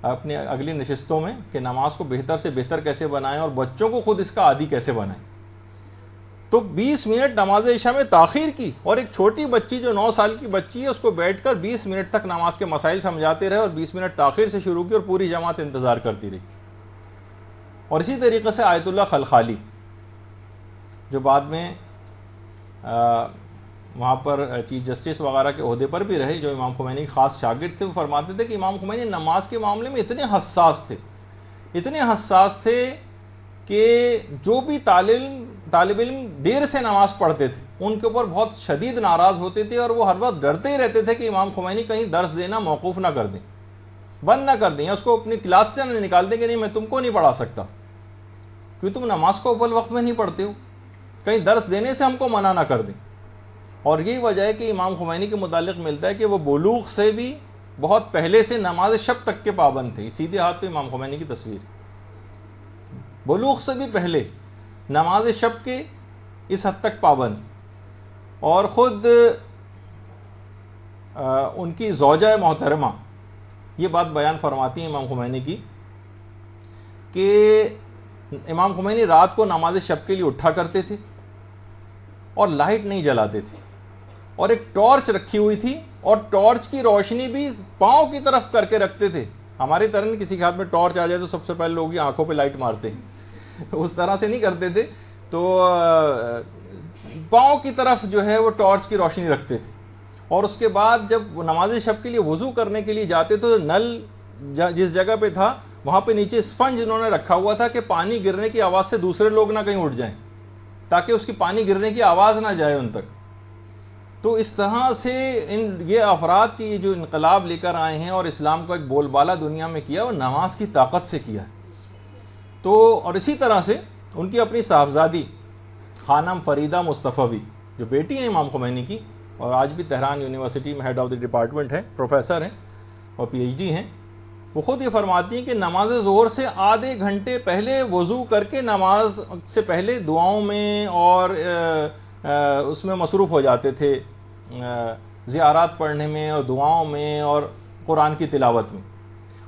اپنی اگلی نشستوں میں کہ نماز کو بہتر سے بہتر کیسے بنائیں اور بچوں کو خود اس کا عادی کیسے بنائیں. تو 20 منٹ نماز عشاء میں تاخیر کی، اور ایک چھوٹی بچی جو 9 سال کی بچی ہے اس کو بیٹھ کر 20 منٹ تک نماز کے مسائل سمجھاتے رہے، اور 20 منٹ تاخیر سے شروع کی اور پوری جماعت انتظار کرتی رہی۔ اور اسی طریقے سے آیت اللہ خلخالی جو بعد میں وہاں پر چیف جسٹس وغیرہ کے عہدے پر بھی رہے، جو امام خمینی کے خاص شاگرد تھے، وہ فرماتے تھے کہ امام خمینی نماز کے معاملے میں اتنے حساس تھے کہ جو بھی طالب علم دیر سے نماز پڑھتے تھے ان کے اوپر بہت شدید ناراض ہوتے تھے، اور وہ ہر وقت ڈرتے ہی رہتے تھے کہ امام خمینی کہیں درس دینا موقوف نہ کر دیں، بند نہ کر دیں، یا اس کو اپنی کلاس سے نہ نکال دیں کہ نہیں میں تم کو نہیں پڑھا سکتا کیونکہ تم نماز کو اول وقت میں نہیں پڑھتے ہو، کہیں درس دینے سے ہم کو منع نہ کر دیں۔ اور یہی وجہ ہے کہ امام خمینی کے متعلق ملتا ہے کہ وہ بلوغ سے بھی بہت پہلے سے نماز شب تک کے پابند تھے۔ سیدھے ہاتھ پہ امام خمینی کی تصویر، بلوغ سے بھی پہلے نماز شب کے اس حد تک پابند، اور خود ان کی زوجہ محترمہ یہ بات بیان فرماتی ہیں امام خمینی کی کہ امام خمینی رات کو نماز شب کے لیے اٹھا کرتے تھے اور لائٹ نہیں جلاتے تھے، اور ایک ٹارچ رکھی ہوئی تھی، اور ٹارچ کی روشنی بھی پاؤں کی طرف کر کے رکھتے تھے۔ ہماری طرح کسی کے ہاتھ میں ٹارچ آ جائے تو سب سے پہلے لوگ آنکھوں پہ لائٹ مارتے ہیں، تو اس طرح سے نہیں کرتے تھے، تو پاؤں کی طرف جو ہے وہ ٹارچ کی روشنی رکھتے تھے۔ اور اس کے بعد جب نماز شب کے لیے وضو کرنے کے لیے جاتے تو نل جس جگہ پہ تھا وہاں پہ نیچے اسفنج انہوں نے رکھا ہوا تھا کہ پانی گرنے کی آواز سے دوسرے لوگ نہ کہیں اٹھ جائیں، تاکہ اس کی پانی گرنے کی آواز نہ جائے ان تک۔ تو اس طرح سے یہ افراد کی جو انقلاب لے کر آئے ہیں اور اسلام کو ایک بول بالا دنیا میں کیا، وہ نماز کی طاقت سے کیا ہے۔ تو اور اسی طرح سے ان کی اپنی صاحبزادی خانم فریدہ مصطفی جو بیٹی ہیں امام خمینی کی، اور آج بھی تہران یونیورسٹی میں ہیڈ آف دی ڈپارٹمنٹ ہیں، پروفیسر ہیں اور پی ایچ ڈی ہیں، وہ خود یہ فرماتی ہیں کہ نماز ظہر سے آدھے گھنٹے پہلے وضو کر کے نماز سے پہلے دعاؤں میں اور اس میں مصروف ہو جاتے تھے، زیارات پڑھنے میں اور دعاؤں میں اور قرآن کی تلاوت میں۔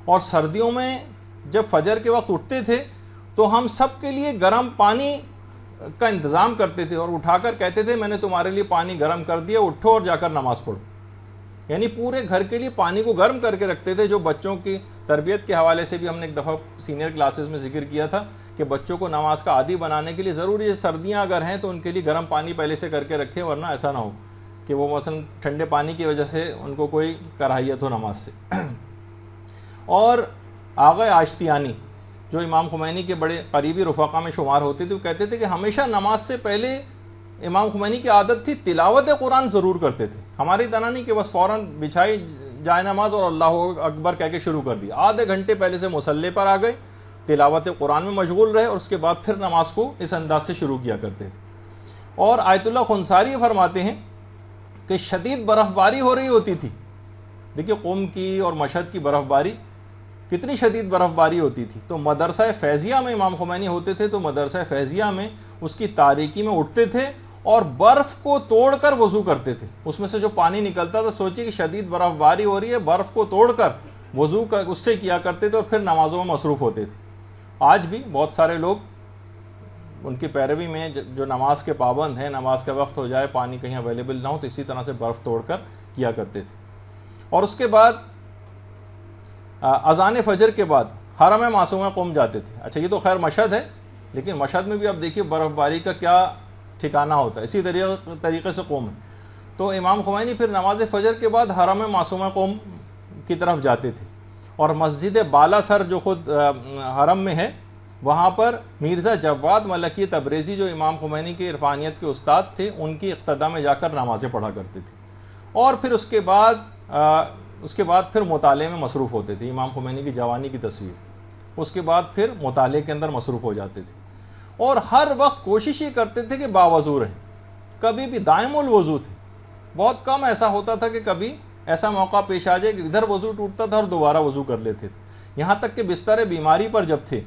اور سردیوں میں جب فجر کے وقت اٹھتے تھے تو ہم سب کے لیے گرم پانی کا انتظام کرتے تھے، اور اٹھا کر کہتے تھے میں نے تمہارے لیے پانی گرم کر دیا، اٹھو اور جا کر نماز پڑھو۔ یعنی پورے گھر کے لیے پانی کو گرم کر کے رکھتے تھے، جو بچوں کی تربیت کے حوالے سے بھی ہم نے ایک دفعہ سینئر کلاسز میں ذکر کیا تھا کہ بچوں کو نماز کا عادی بنانے کے لیے ضروری ہے سردیاں اگر ہیں تو ان کے لیے گرم پانی پہلے سے کر کے رکھیں، ورنہ ایسا نہ ہو کہ وہ مثلا ٹھنڈے پانی کی وجہ سے ان کو کوئی کراہیت ہو نماز سے۔ اور آغا آشتیانی جو امام خمینی کے بڑے قریبی رفقا میں شمار ہوتے تھے، وہ کہتے تھے کہ ہمیشہ نماز سے پہلے امام خمینی کی عادت تھی تلاوت قرآن ضرور کرتے تھے، ہماری طرح نہیں کہ بس فوراً بچھائی جائے نماز اور اللہ اکبر کہہ کے شروع کر دی۔ آدھے گھنٹے پہلے سے مصلی پر آ گئے، تلاوت قرآن میں مشغول رہے، اور اس کے بعد پھر نماز کو اس انداز سے شروع کیا کرتے تھے۔ اور آیت اللہ خنصاری فرماتے ہیں کہ شدید برف باری ہو رہی ہوتی تھی، دیکھیے قم کی اور مشہد کی برف باری کتنی شدید برف باری ہوتی تھی، تو مدرسہ فیضیہ میں امام خمینی ہوتے تھے، تو مدرسہ فیضیہ میں اس کی تاریکی میں اٹھتے تھے اور برف کو توڑ کر وضو کرتے تھے۔ اس میں سے جو پانی نکلتا تھا، سوچیے کہ شدید برف باری ہو رہی ہے، برف کو توڑ کر وضو اس سے کیا کرتے تھے اور پھر نمازوں میں مصروف ہوتے تھے۔ آج بھی بہت سارے لوگ ان کی پیروی میں جو نماز کے پابند ہیں، نماز کا وقت ہو جائے پانی کہیں اویلیبل نہ ہو تو اسی طرح سے برف توڑ کر کیا کرتے تھے۔ اور اس کے بعد اذان فجر کے بعد حرم معصومہ قم جاتے تھے۔ اچھا یہ تو خیر مشہد ہے، لیکن مشہد میں بھی اب دیکھیے برف باری کا کیا ٹھکانہ ہوتا ہے، اسی طریقے سے قم ہے۔ تو امام خمینی پھر نماز فجر کے بعد حرم معصومہ قم کی طرف جاتے تھے، اور مسجد بالا سر جو خود حرم میں ہے وہاں پر مرزا جواد ملکی تبریزی جو امام خمینی کے عرفانیت کے استاد تھے، ان کی اقتدا میں جا کر نمازیں پڑھا کرتے تھے، اور پھر اس کے بعد پھر مطالعے میں مصروف ہوتے تھے۔ امام خمینی کی جوانی کی تصویر، اس کے بعد پھر مطالعے کے اندر مصروف ہو جاتے تھے، اور ہر وقت کوشش یہ کرتے تھے کہ باوضو رہیں، کبھی بھی دائم الوضو تھے، بہت کم ایسا ہوتا تھا کہ کبھی ایسا موقع پیش آ جائے کہ ادھر وضو ٹوٹتا تھا اور دوبارہ وضو کر لیتے تھے۔ یہاں تک کہ بستر بیماری پر جب تھے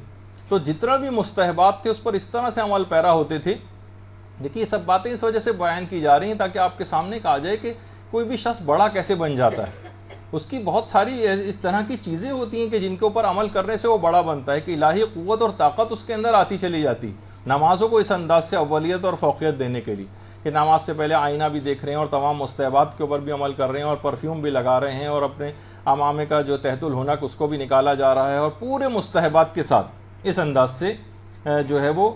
تو جتنا بھی مستحبات تھے اس پر اس طرح سے عمل پیرا ہوتے تھے۔ دیکھیے یہ سب باتیں اس وجہ سے بیان کی جا رہی ہیں تاکہ آپ کے سامنے آ جائے کہ کوئی بھی شخص بڑا کیسے بن جاتا ہے، اس کی بہت ساری اس طرح کی چیزیں ہوتی ہیں کہ جن کے اوپر عمل کرنے سے وہ بڑا بنتا ہے، کہ الہی قوت اور طاقت اس کے اندر آتی چلی جاتی، نمازوں کو اس انداز سے اولیت اور فوقیت دینے کے لیے کہ نماز سے پہلے آئینہ بھی دیکھ رہے ہیں اور تمام مستحبات کے اوپر بھی عمل کر رہے ہیں اور پرفیوم بھی لگا رہے ہیں اور اپنے امامے کا جو تحت الحنک اس کو بھی نکالا جا رہا ہے اور پورے مستحبات کے ساتھ اس انداز سے جو ہے وہ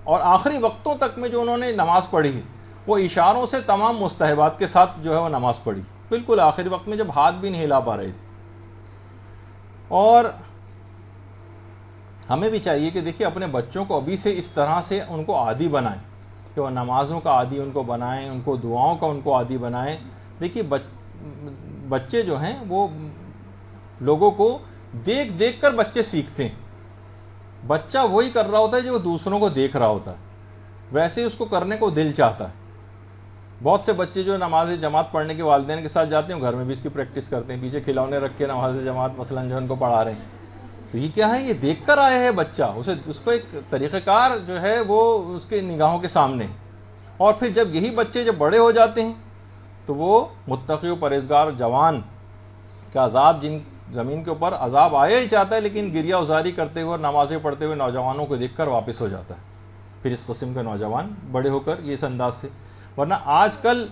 اور آخری وقتوں تک میں جو انہوں نے نماز پڑھی وہ اشاروں سے تمام مستحبات کے ساتھ جو ہے وہ نماز پڑھی، بالکل آخری وقت میں جب ہاتھ بھی نہیں ہلا پا رہے تھے۔ اور ہمیں بھی چاہیے کہ دیکھیے اپنے بچوں کو ابھی سے اس طرح سے ان کو عادی بنائیں کہ وہ نمازوں کا عادی ان کو بنائیں، ان کو دعاؤں کا ان کو عادی بنائیں۔ دیکھیے بچے جو ہیں وہ لوگوں کو دیکھ دیکھ کر بچے سیکھتے ہیں۔ بچہ وہی کر رہا ہوتا ہے جو وہ دوسروں کو دیکھ رہا ہوتا ہے، ویسے ہی اس کو کرنے کو دل چاہتا ہے۔ بہت سے بچے جو نماز جماعت پڑھنے کے والدین کے ساتھ جاتے ہیں گھر میں بھی اس کی پریکٹس کرتے ہیں، پیچھے کھلونے رکھ کے نماز جماعت مثلا جو ان کو پڑھا رہے ہیں۔ تو یہ کیا ہے؟ یہ دیکھ کر آیا ہے بچہ، اس کو ایک طریقہ کار جو ہے وہ اس کے نگاہوں کے سامنے۔ اور پھر جب یہی بچے جب بڑے ہو جاتے ہیں تو وہ متقی و پرہیزگار جوان کا عذاب، جن زمین کے اوپر عذاب آیا ہی چاہتا ہے لیکن گریہ ازاری کرتے ہوئے اور نمازیں پڑھتے ہوئے نوجوانوں کو دیکھ کر واپس ہو جاتا ہے۔ پھر اس قسم کے نوجوان بڑے ہو کر یہ اس انداز سے، ورنہ آج کل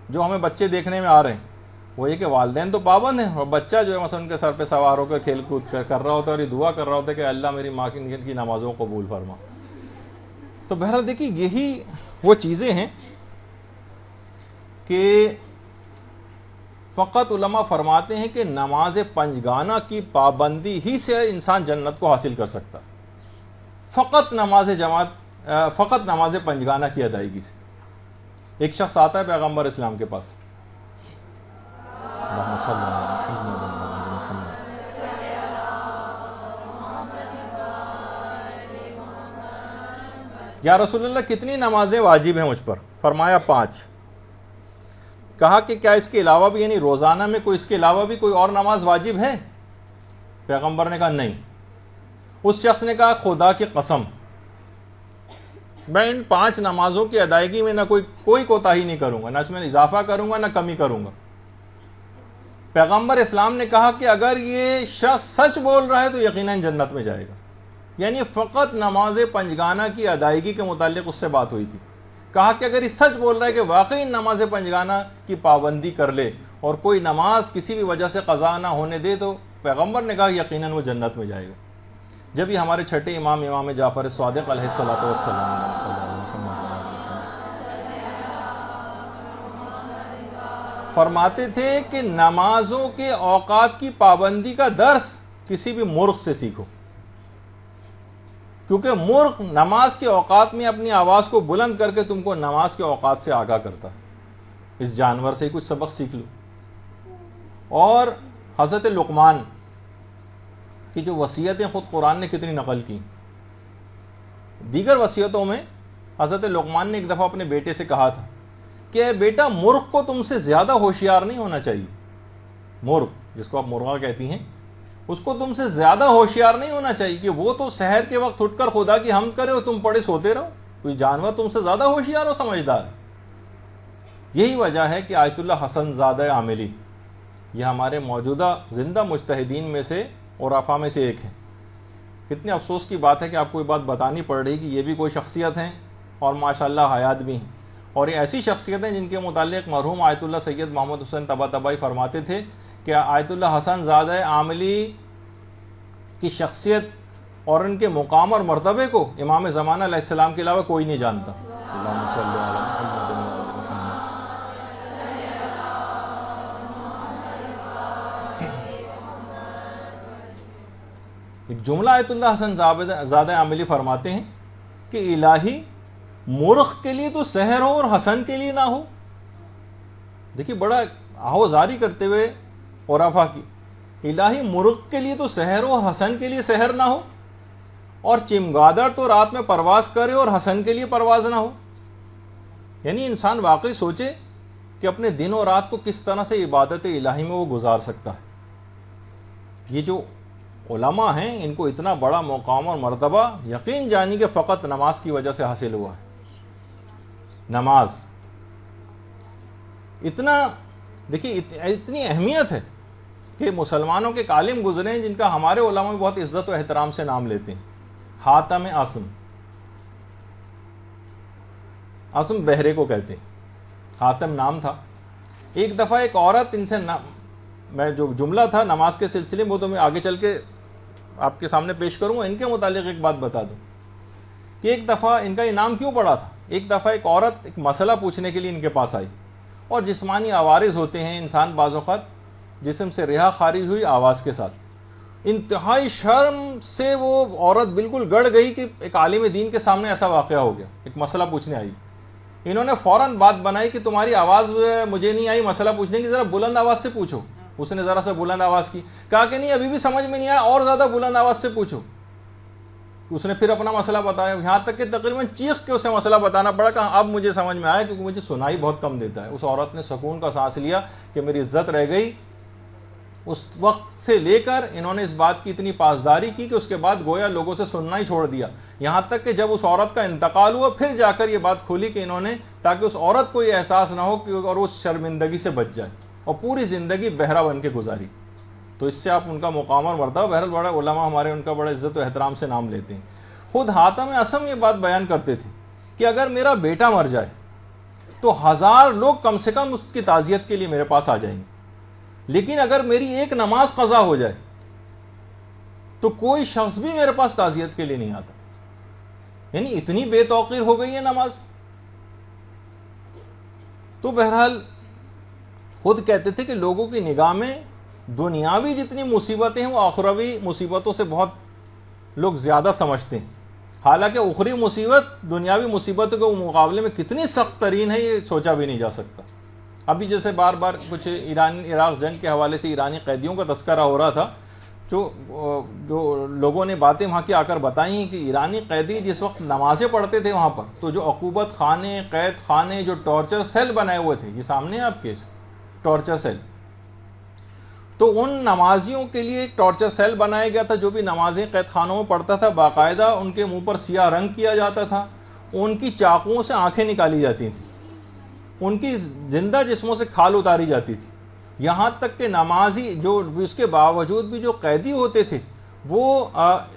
جو ہمیں بچے دیکھنے میں آ رہے ہیں وہ یہ کہ والدین تو پابند ہیں اور بچہ جو ہے مثلا ان کے سر پہ سوار ہو کر کھیل کود کر رہا ہوتا ہے اور یہ دعا کر رہا ہوتا ہے کہ اللہ میری ماں کی نمازوں کو قبول فرما۔ تو بہرحال دیکھیے یہی وہ چیزیں ہیں کہ فقط علماء فرماتے ہیں کہ نماز پنجگانہ کی پابندی ہی سے انسان جنت کو حاصل کر سکتا، فقط نماز پنجگانہ کی ادائیگی سے۔ ایک شخص آتا ہے پیغمبر اسلام کے پاس، اللہم صل علی محمد۔ یا رسول اللہ کتنی نمازیں واجب ہیں مجھ پر؟ فرمایا 5۔ کہا کہ کیا اس کے علاوہ بھی، یعنی روزانہ میں کوئی اس کے علاوہ بھی کوئی اور نماز واجب ہے؟ پیغمبر نے کہا نہیں۔ اس شخص نے کہا خدا کی قسم میں ان 5 نمازوں کی ادائیگی میں نہ کوئی کوتاہی نہیں کروں گا، نہ اس میں اضافہ کروں گا نہ کمی کروں گا۔ پیغمبر اسلام نے کہا کہ اگر یہ شخص سچ بول رہا ہے تو یقیناً جنت میں جائے گا۔ یعنی فقط نماز پنجگانہ کی ادائیگی کے متعلق اس سے بات ہوئی تھی۔ کہا کہ اگر یہ سچ بول رہا ہے کہ واقعی نماز پنجگانہ کی پابندی کر لے اور کوئی نماز کسی بھی وجہ سے قضا نہ ہونے دے تو پیغمبر نے کہا یقیناً وہ جنت میں جائے گا۔ جب یہ ہمارے چھٹے امام جعفر صادق علیہ الصلوۃ والسلام فرماتے تھے کہ نمازوں کے اوقات کی پابندی کا درس کسی بھی مرغ سے سیکھو، کیونکہ مرغ نماز کے اوقات میں اپنی آواز کو بلند کر کے تم کو نماز کے اوقات سے آگاہ کرتا ہے۔ اس جانور سے ہی کچھ سبق سیکھ لو۔ اور حضرت لقمان کی جو وصیتیں خود قرآن نے کتنی نقل کی، دیگر وصیتوں میں حضرت لقمان نے ایک دفعہ اپنے بیٹے سے کہا تھا کہ اے بیٹا مرغ کو تم سے زیادہ ہوشیار نہیں ہونا چاہیے۔ مرغ جس کو آپ مرغا کہتی ہیں، اس کو تم سے زیادہ ہوشیار نہیں ہونا چاہیے کہ وہ تو سحر کے وقت اٹھ کر خدا کی حمد کرے اور تم پڑے سوتے رہو۔ کوئی جانور تم سے زیادہ ہوشیار اور سمجھدار ہے۔ یہی وجہ ہے کہ آیت اللہ حسن زادہ عاملی یہ ہمارے موجودہ زندہ مجتہدین میں سے عرفاء میں سے ایک ہے۔ کتنے افسوس کی بات ہے کہ آپ کو یہ بات بتانی پڑ رہی کہ یہ بھی کوئی شخصیت ہیں اور ماشاءاللہ حیات بھی ہیں، اور یہ ایسی شخصیت ہیں جن کے متعلق مرحوم آیت اللہ سید محمد حسین طباطبائی فرماتے تھے کہ آیت اللہ حسن زادہ عاملی کی شخصیت اور ان کے مقام اور مرتبے کو امام زمانہ علیہ السلام کے علاوہ کوئی نہیں جانتا۔ اللہم صلی علی محمد و آل محمد۔ ایک جملہ آیت اللہ حسن زادہ عاملی فرماتے ہیں کہ الہی مرغ کے لیے تو سحر ہو اور حسن کے لیے نہ ہو۔ دیکھیے بڑا آہوزاری کرتے ہوئے عرفاء کی، الہی مرغ کے لیے تو سحر ہو اور حسن کے لیے سحر نہ ہو، اور چمگادڑ تو رات میں پرواز کرے اور حسن کے لیے پرواز نہ ہو۔ یعنی انسان واقعی سوچے کہ اپنے دن اور رات کو کس طرح سے عبادت الہی میں وہ گزار سکتا ہے۔ یہ جو علماء ہیں ان کو اتنا بڑا مقام اور مرتبہ یقین جانی کہ فقط نماز کی وجہ سے حاصل ہوا ہے۔ نماز اتنا دیکھیے اتنی اہمیت ہے کہ مسلمانوں کے ایک عالم گزرے ہیں جن کا ہمارے علماء میں بہت عزت و احترام سے نام لیتے ہیں، حاتم اسم، اسم بہرے کو کہتے ہیں، حاتم نام تھا۔ ایک دفعہ ایک عورت ان سے میں جو جملہ تھا نماز کے سلسلے میں وہ تو میں آگے چل کے آپ کے سامنے پیش کروں گا، ان کے متعلق ایک بات بتا دوں کہ ایک دفعہ ان کا انعام کیوں پڑا تھا۔ ایک دفعہ ایک عورت ایک مسئلہ پوچھنے کے لیے ان کے پاس آئی، اور جسمانی عوارض ہوتے ہیں انسان، بعض اوقات جسم سے رہا خارج ہوئی آواز کے ساتھ، انتہائی شرم سے وہ عورت بالکل گڑ گئی کہ ایک عالم دین کے سامنے ایسا واقعہ ہو گیا، ایک مسئلہ پوچھنے آئی۔ انہوں نے فوراً بات بنائی کہ تمہاری آواز مجھے نہیں آئی مسئلہ پوچھنے کی، ذرا بلند آواز سے پوچھو۔ اس نے ذرا سا بلند آواز کی، کہا کہ نہیں ابھی بھی سمجھ میں نہیں آیا، اور زیادہ بلند آواز سے پوچھو۔ اس نے پھر اپنا مسئلہ بتایا، یہاں تک کہ تقریباً چیخ کے اسے مسئلہ بتانا پڑا کہ اب مجھے سمجھ میں آیا کیونکہ مجھے سنائی بہت کم دیتا ہے۔ اس عورت نے سکون کا سانس لیا کہ میری عزت رہ گئی۔ اس وقت سے لے کر انہوں نے اس بات کی اتنی پاسداری کی کہ اس کے بعد گویا لوگوں سے سننا ہی چھوڑ دیا، یہاں تک کہ جب اس عورت کا انتقال ہوا پھر جا کر یہ بات کھولی کہ انہوں نے، تاکہ اس عورت کو یہ احساس نہ ہو کہ اور اس شرمندگی سے بچ جائے، اور پوری زندگی بہرا بن کے گزاری۔ تو اس سے آپ ان کا مقام اور مرتبہ، بہرحال بڑا علماء ہمارے ان کا بڑا عزت و احترام سے نام لیتے ہیں۔ خود حاتم اسم یہ بات بیان کرتے تھے کہ اگر میرا بیٹا مر جائے تو 1000 لوگ کم سے کم اس کی تعزیت کے لیے میرے پاس آ جائیں گے، لیکن اگر میری ایک نماز قضا ہو جائے تو کوئی شخص بھی میرے پاس تعزیت کے لیے نہیں آتا۔ یعنی اتنی بے توقیر ہو گئی ہے نماز۔ تو بہرحال خود کہتے تھے کہ لوگوں کی نگاہ میں دنیاوی جتنی مصیبتیں ہیں وہ آخروی مصیبتوں سے بہت لوگ زیادہ سمجھتے ہیں، حالانکہ اخری مصیبت دنیاوی مصیبتوں کے مقابلے میں کتنی سخت ترین ہے یہ سوچا بھی نہیں جا سکتا۔ ابھی جیسے بار بار کچھ ایران عراق جنگ کے حوالے سے ایرانی قیدیوں کا تذکرہ ہو رہا تھا، جو لوگوں نے باتیں وہاں کی آ کر بتائیں کہ ایرانی قیدی جس وقت نمازیں پڑھتے تھے وہاں پر، تو جو عقوبت خانے، قید خانے، جو ٹارچر سیل بنائے ہوئے تھے، یہ سامنے ہیں آپ کے ٹارچر سیل، تو ان نمازیوں کے لیے ایک ٹارچر سیل بنایا گیا تھا جو بھی نمازیں قید خانوں میں پڑھتا تھا، باقاعدہ ان کے منہ پر سیاہ رنگ کیا جاتا تھا، ان کی چاقوؤں سے آنکھیں نکالی جاتی تھیں، ان کی زندہ جسموں سے کھال اتاری جاتی تھی، یہاں تک کہ نمازی جو اس کے باوجود بھی جو قیدی ہوتے تھے وہ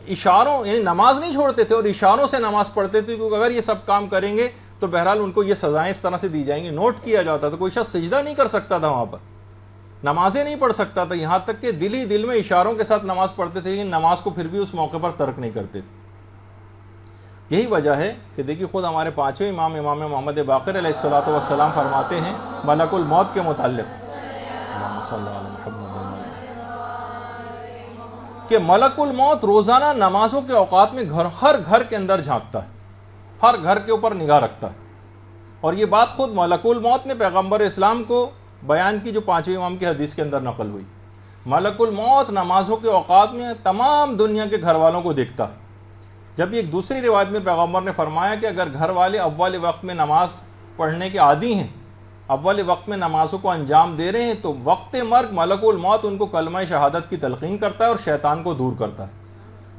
اشاروں، یعنی نماز نہیں چھوڑتے تھے اور اشاروں سے نماز پڑھتے تھے، کیونکہ اگر یہ سب کام کریں گے تو بہرحال ان کو یہ سزائیں اس طرح سے دی جائیں گی۔ نوٹ کیا جاتا تھا، کوئی شخص سجدہ نہیں کر سکتا تھا وہاں پر، نمازیں نہیں پڑھ سکتا تھا، یہاں تک کہ دل ہی دل میں اشاروں کے ساتھ نماز پڑھتے تھے، لیکن نماز کو پھر بھی اس موقع پر ترک نہیں کرتے تھے۔ یہی وجہ ہے کہ دیکھیے خود ہمارے پانچویں امام محمد باقر علیہ الصلوۃ والسلام فرماتے ہیں ملک الموت کے متعلق کہ ملک الموت روزانہ نمازوں کے اوقات میں ہر گھر کے اندر جھانکتا ہے، ہر گھر کے اوپر نگاہ رکھتا ہے، اور یہ بات خود ملک الموت نے پیغمبر اسلام کو بیان کی جو پانچویں امام کی حدیث کے اندر نقل ہوئی۔ ملک الموت نمازوں کے اوقات میں تمام دنیا کے گھر والوں کو دیکھتا ہے۔ جب ایک دوسری روایت میں پیغمبر نے فرمایا کہ اگر گھر والے اول وقت میں نماز پڑھنے کے عادی ہیں، اول وقت میں نمازوں کو انجام دے رہے ہیں، تو وقت مرگ ملک الموت ان کو کلمہ شہادت کی تلقین کرتا ہے اور شیطان کو دور کرتا ہے۔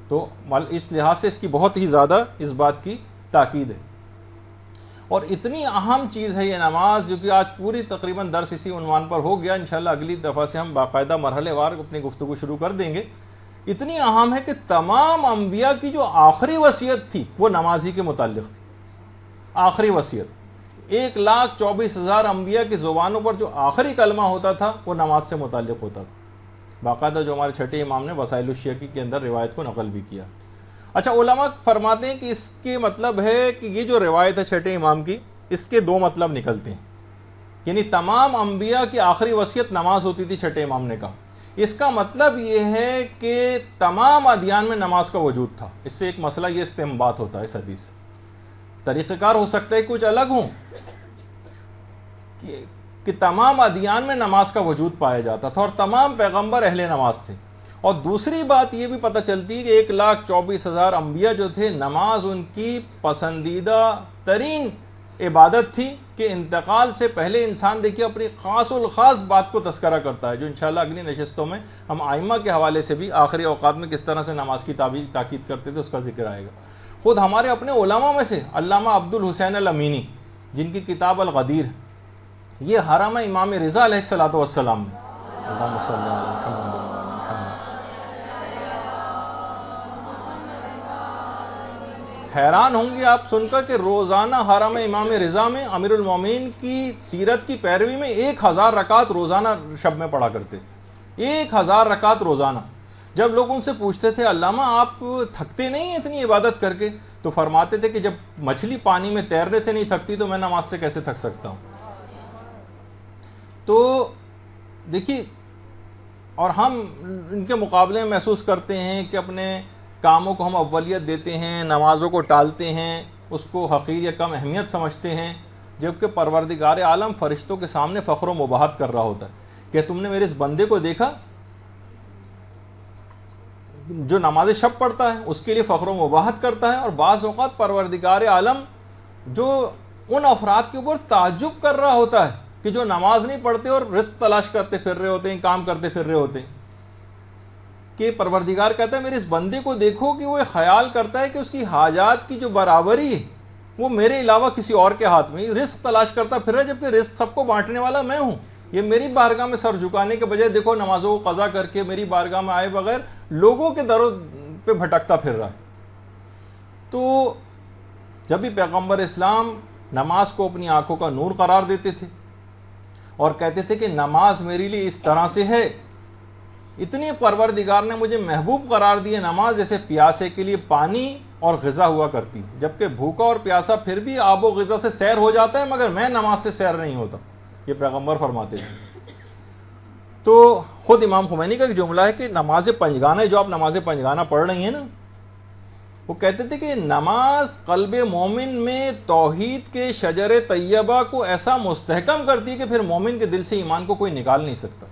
تو اس لحاظ سے اس کی بہت ہی زیادہ اس بات کی تاکید ہے، اور اتنی اہم چیز ہے یہ نماز، جو کہ آج پوری تقریباً درس اسی عنوان پر ہو گیا، انشاءاللہ اگلی دفعہ سے ہم باقاعدہ مرحلے وار اپنی گفتگو شروع کر دیں گے۔ اتنی اہم ہے کہ تمام انبیاء کی جو آخری وصیت تھی وہ نمازی کے متعلق تھی۔ آخری وصیت 1,24,000 انبیاء کی زبانوں پر جو آخری کلمہ ہوتا تھا وہ نماز سے متعلق ہوتا تھا، باقاعدہ جو ہمارے چھٹے امام نے وسائل الشیخی کے اندر روایت کو نقل بھی کیا۔ اچھا، علماء فرماتے ہیں کہ اس کے مطلب ہے کہ یہ جو روایت ہے چھٹے امام کی، اس کے دو مطلب نکلتے ہیں، یعنی تمام انبیاء کی آخری وصیت نماز ہوتی تھی، چھٹے امام نے کہا۔ اس کا مطلب یہ ہے کہ تمام ادیان میں نماز کا وجود تھا۔ اس سے ایک مسئلہ یہ استنباط ہوتا ہے اس حدیث سے، طریقہ کار ہو سکتا ہے کچھ الگ ہوں، کہ تمام ادیان میں نماز کا وجود پایا جاتا تھا اور تمام پیغمبر اہل نماز تھے۔ اور دوسری بات یہ بھی پتہ چلتی ہے کہ 1,24,000 انبیاء جو تھے، نماز ان کی پسندیدہ ترین عبادت تھی، کہ انتقال سے پہلے انسان دیکھیے اپنی خاص الخاص بات کو تذکرہ کرتا ہے، جو انشاءاللہ اگلی نشستوں میں ہم ائمہ کے حوالے سے بھی آخری اوقات میں کس طرح سے نماز کی تاکید کرتے تھے اس کا ذکر آئے گا۔ خود ہمارے اپنے علماء میں سے علامہ عبد الحسین الامینی، جن کی کتاب الغدیر، یہ حرم امام رضا علیہ الصلوۃ والسلام میں، اللہم صلی علی محمد حیران ہوں گے آپ سن کر کہ روزانہ حرم امام رضا میں امیر المومنین کی سیرت کی پیروی میں 1000 رکعت روزانہ شب میں پڑھا کرتے تھے. 1000 رکعت روزانہ. جب لوگ ان سے پوچھتے تھے علامہ آپ تھکتے نہیں ہیں اتنی عبادت کر کے؟ تو فرماتے تھے کہ جب مچھلی پانی میں تیرنے سے نہیں تھکتی تو میں نماز سے کیسے تھک سکتا ہوں. تو دیکھیے، اور ہم ان کے مقابلے میں محسوس کرتے ہیں کہ اپنے کاموں کو ہم اولیت دیتے ہیں، نمازوں کو ٹالتے ہیں، اس کو حقیر یا کم اہمیت سمجھتے ہیں، جبکہ پروردگار عالم فرشتوں کے سامنے فخر و مباحت کر رہا ہوتا ہے کہ تم نے میرے اس بندے کو دیکھا جو نماز شب پڑھتا ہے، اس کے لیے فخر و مباحت کرتا ہے. اور بعض اوقات پروردگار عالم جو ان افراد کے اوپر تعجب کر رہا ہوتا ہے کہ جو نماز نہیں پڑھتے اور رزق تلاش کرتے پھر رہے ہوتے ہیں، کام کرتے پھر رہے ہوتے ہیں، کہ پروردگار کہتا ہے میرے اس بندے کو دیکھو کہ وہ خیال کرتا ہے کہ اس کی حاجات کی جو برابری ہے وہ میرے علاوہ کسی اور کے ہاتھ میں، رزق تلاش کرتا پھر رہا ہے، جبکہ رزق سب کو بانٹنے والا میں ہوں. یہ میری بارگاہ میں سر جھکانے کے بجائے دیکھو نمازوں کو قضا کر کے میری بارگاہ میں آئے بغیر لوگوں کے دروں پہ بھٹکتا پھر رہا ہے. تو جب بھی پیغمبر اسلام نماز کو اپنی آنکھوں کا نور قرار دیتے تھے اور کہتے تھے کہ نماز میرے لیے اس طرح سے ہے، اتنی پروردگار نے مجھے محبوب قرار دیے نماز جیسے پیاسے کے لیے پانی اور غذا ہوا کرتی، جبکہ بھوکا اور پیاسا پھر بھی آب و غذا سے سیر ہو جاتا ہے مگر میں نماز سے سیر نہیں ہوتا. یہ پیغمبر فرماتے ہیں. تو خود امام خمینی کا ایک جملہ ہے کہ نماز پنجگانہ، جو آپ نماز پنجگانہ پڑھ رہی ہیں نا، وہ کہتے تھے کہ نماز قلب مومن میں توحید کے شجر طیبہ کو ایسا مستحکم کرتی ہے کہ پھر مومن کے دل سے ایمان کو کوئی نکال نہیں سکتا.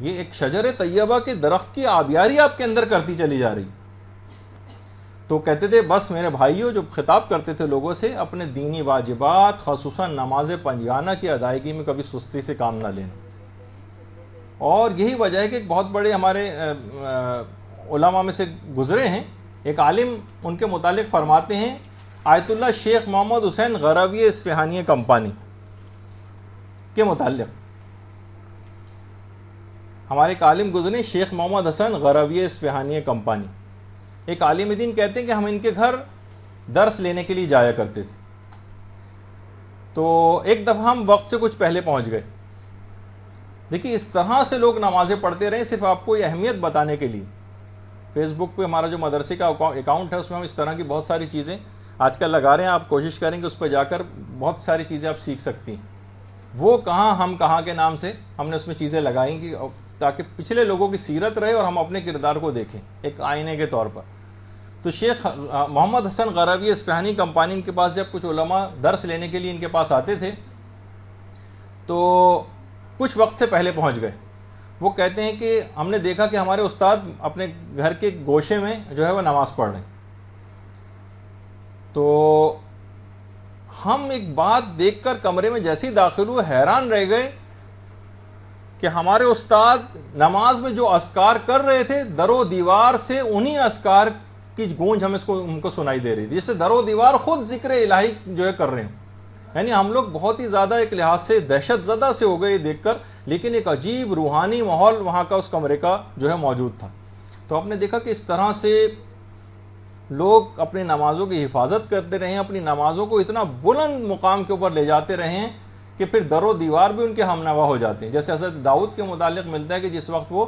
یہ ایک شجر طیبہ کے درخت کی آبیاری آپ کے اندر کرتی چلی جا رہی. تو کہتے تھے بس میرے بھائیوں، جو خطاب کرتے تھے لوگوں سے، اپنے دینی واجبات خصوصاً نماز پنجگانہ کی ادائیگی میں کبھی سستی سے کام نہ لینا. اور یہی وجہ ہے کہ ایک بہت بڑے ہمارے علماء میں سے گزرے ہیں، ایک عالم ان کے متعلق فرماتے ہیں، آیت اللہ شیخ محمد حسین غروی اصفہانی کمپانی کے متعلق ہمارے ایک عالم گزرے، شیخ محمد حسن غروی اصفہانی کمپانی، ایک عالم دین، کہتے ہیں کہ ہم ان کے گھر درس لینے کے لیے جایا کرتے تھے. تو ایک دفعہ ہم وقت سے کچھ پہلے پہنچ گئے. دیکھیے اس طرح سے لوگ نمازیں پڑھتے رہے، صرف آپ کو یہ اہمیت بتانے کے لیے. فیس بک پہ ہمارا جو مدرسے کا اکاؤنٹ ہے اس میں ہم اس طرح کی بہت ساری چیزیں آج کل لگا رہے ہیں. آپ کوشش کریں کہ اس پہ جا کر بہت ساری چیزیں آپ سیکھ سکتی ہیں. وہ کہاں ہم کہاں کے نام سے ہم نے اس میں چیزیں لگائیں کہ تاکہ پچھلے لوگوں کی سیرت رہے اور ہم اپنے کردار کو دیکھیں ایک آئینے کے طور پر. تو شیخ محمد حسن غروی اصفہانی کمپانی کے پاس جب کچھ علماء درس لینے کے لیے ان کے پاس آتے تھے تو کچھ وقت سے پہلے پہنچ گئے. وہ کہتے ہیں کہ ہم نے دیکھا کہ ہمارے استاد اپنے گھر کے گوشے میں جو ہے وہ نماز پڑھ رہے ہیں. تو ہم ایک بات دیکھ کر کمرے میں جیسے ہی داخل ہوئے حیران رہ گئے کہ ہمارے استاد نماز میں جو اذکار کر رہے تھے در و دیوار سے انہی اذکار کی گونج ہم کو سنائی دے رہی تھی، جیسے در و دیوار خود ذکر الہی جو ہے کر رہے ہیں. یعنی ہم لوگ بہت ہی زیادہ ایک لحاظ سے دہشت زدہ سے ہو گئے یہ دیکھ کر، لیکن ایک عجیب روحانی ماحول وہاں کا اس کمرے کا جو ہے موجود تھا. تو آپ نے دیکھا کہ اس طرح سے لوگ اپنی نمازوں کی حفاظت کرتے رہے ہیں، اپنی نمازوں کو اتنا بلند مقام کے اوپر لے جاتے رہے ہیں کہ پھر در و دیوار بھی ان کے ہم نوا ہو جاتے ہیں. جیسے حضرت داؤد کے متعلق ملتا ہے کہ جس وقت وہ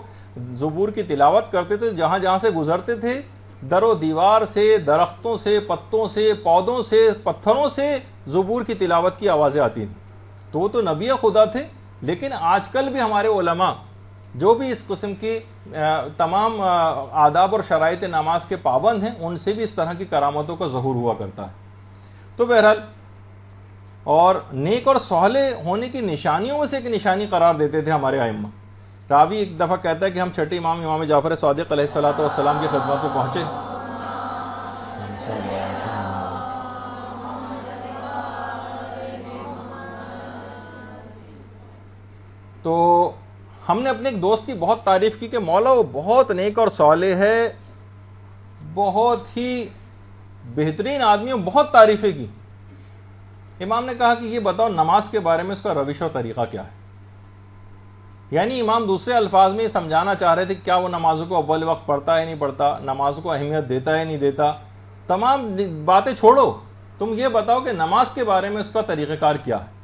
زبور کی تلاوت کرتے تھے، جہاں جہاں سے گزرتے تھے در و دیوار سے، درختوں سے، پتوں سے، پودوں سے، پتھروں سے زبور کی تلاوت کی آوازیں آتی تھیں. تو وہ تو نبی خدا تھے، لیکن آج کل بھی ہمارے علماء جو بھی اس قسم کی تمام آداب اور شرائط نماز کے پابند ہیں، ان سے بھی اس طرح کی کرامتوں کا ظہور ہوا کرتا ہے. تو بہرحال اور نیک اور صالح ہونے کی نشانیوں میں سے ایک نشانی قرار دیتے تھے ہمارے ائمہ. راوی ایک دفعہ کہتا ہے کہ ہم چھٹے امام جعفر صادق علیہ الصلوۃ والسلام کی خدمت میں پہنچے. تو ہم نے اپنے ایک دوست کی بہت تعریف کی کہ مولا وہ بہت نیک اور صالح ہے، بہت ہی بہترین آدمی، بہت تعریفیں کی. امام نے کہا کہ یہ بتاؤ نماز کے بارے میں اس کا روش اور طریقہ کیا ہے. یعنی امام دوسرے الفاظ میں یہ سمجھانا چاہ رہے تھے کہ کیا وہ نمازوں کو اول وقت پڑھتا ہے نہیں پڑھتا، نمازوں کو اہمیت دیتا ہے نہیں دیتا، تمام باتیں چھوڑو، تم یہ بتاؤ کہ نماز کے بارے میں اس کا طریقہ کار کیا ہے۔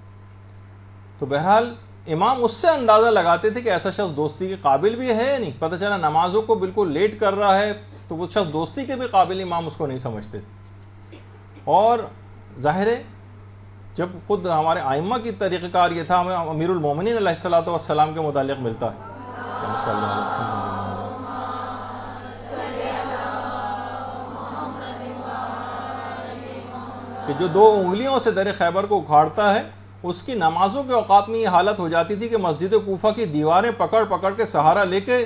تو بہرحال امام اس سے اندازہ لگاتے تھے کہ ایسا شخص دوستی کے قابل بھی ہے یا نہیں۔ پتہ چلا نمازوں کو بالکل لیٹ کر رہا ہے تو وہ شخص دوستی کے بھی قابل امام اس کو نہیں سمجھتے۔ اور ظاہر ہے جب خود ہمارے ائمہ کی طریقہ کار یہ تھا، ہمیں امیر المومنین علیہ الصلوۃ والسلام کے متعلق ملتا ہے کہ جو 2 انگلیوں سے در خیبر کو اکھاڑتا ہے، اس کی نمازوں کے اوقات میں یہ حالت ہو جاتی تھی کہ مسجد کوفہ کی دیواریں پکڑ پکڑ کے سہارا لے کے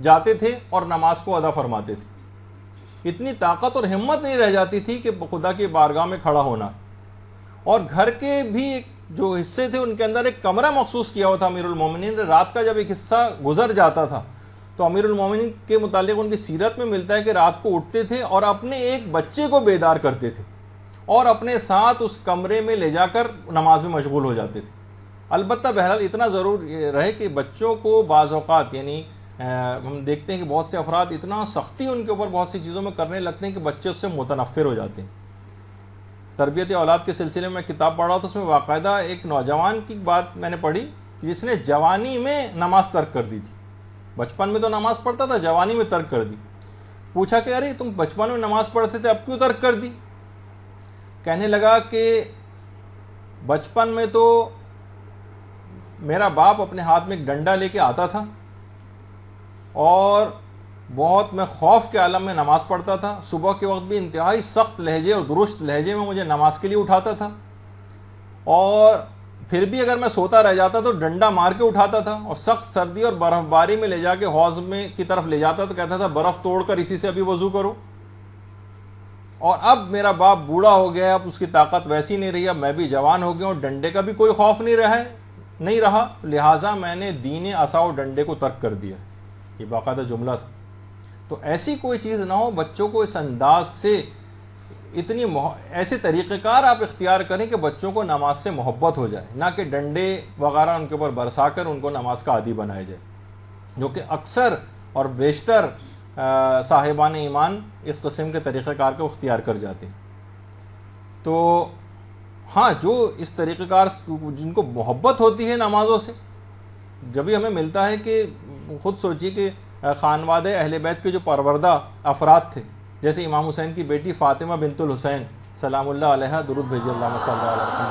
جاتے تھے اور نماز کو ادا فرماتے تھے۔ اتنی طاقت اور ہمت نہیں رہ جاتی تھی کہ خدا کی بارگاہ میں کھڑا ہونا۔ اور گھر کے بھی جو حصے تھے ان کے اندر ایک کمرہ مخصوص کیا ہوا تھا امیر المومنین نے۔ رات کا جب ایک حصہ گزر جاتا تھا تو امیر المومنین کے متعلق ان کی سیرت میں ملتا ہے کہ رات کو اٹھتے تھے اور اپنے ایک بچے کو بیدار کرتے تھے اور اپنے ساتھ اس کمرے میں لے جا کر نماز میں مشغول ہو جاتے تھے۔ البتہ بہرحال اتنا ضرور رہے کہ بچوں کو بعض اوقات یعنی ہم دیکھتے ہیں کہ بہت سے افراد اتنا سختی ان کے اوپر بہت سی چیزوں میں کرنے لگتے ہیں کہ بچے اس سے متنفر ہو جاتے ہیں۔ تربیت اولاد کے سلسلے میں کتاب پڑھ رہا تو اس میں باقاعدہ ایک نوجوان کی بات میں نے پڑھی جس نے جوانی میں نماز ترک کر دی تھی۔ بچپن میں تو نماز پڑھتا تھا، جوانی میں ترک کر دی۔ پوچھا کہ ارے تم بچپن میں نماز پڑھتے تھے اب کیوں ترک کر دی؟ کہنے لگا کہ بچپن میں تو میرا باپ اپنے ہاتھ میں ایک ڈنڈا لے کے آتا تھا اور بہت میں خوف کے عالم میں نماز پڑھتا تھا۔ صبح کے وقت بھی انتہائی سخت لہجے اور درست لہجے میں مجھے نماز کے لیے اٹھاتا تھا، اور پھر بھی اگر میں سوتا رہ جاتا تو ڈنڈا مار کے اٹھاتا تھا، اور سخت سردی اور برف باری میں لے جا کے حوض میں کی طرف لے جاتا تو کہتا تھا برف توڑ کر اسی سے ابھی وضو کرو۔ اور اب میرا باپ بوڑھا ہو گیا، اب اس کی طاقت ویسی نہیں رہی، اب میں بھی جوان ہو گیا اور ڈنڈے کا بھی کوئی خوف نہیں رہا، لہٰذا میں نے دین عصا و ڈنڈے کو ترک کر دیا۔ یہ باقاعدہ جملہ تھا۔ تو ایسی کوئی چیز نہ ہو، بچوں کو اس انداز سے ایسے طریقہ کار آپ اختیار کریں کہ بچوں کو نماز سے محبت ہو جائے، نہ کہ ڈنڈے وغیرہ ان کے اوپر برسا کر ان کو نماز کا عادی بنایا جائے، جو کہ اکثر اور بیشتر صاحبان ایمان اس قسم کے طریقہ کار کو اختیار کر جاتے ہیں۔ تو ہاں، جو اس طریقہ کار جن کو محبت ہوتی ہے نمازوں سے، جبھی ہمیں ملتا ہے کہ خود سوچیے کہ خانوادہ اہل بیت کے جو پروردہ افراد تھے، جیسے امام حسین کی بیٹی فاطمہ بنت الحسین سلام اللہ علیہا، درود بھیجیے اللہم صلی اللہ علیہ وسلم،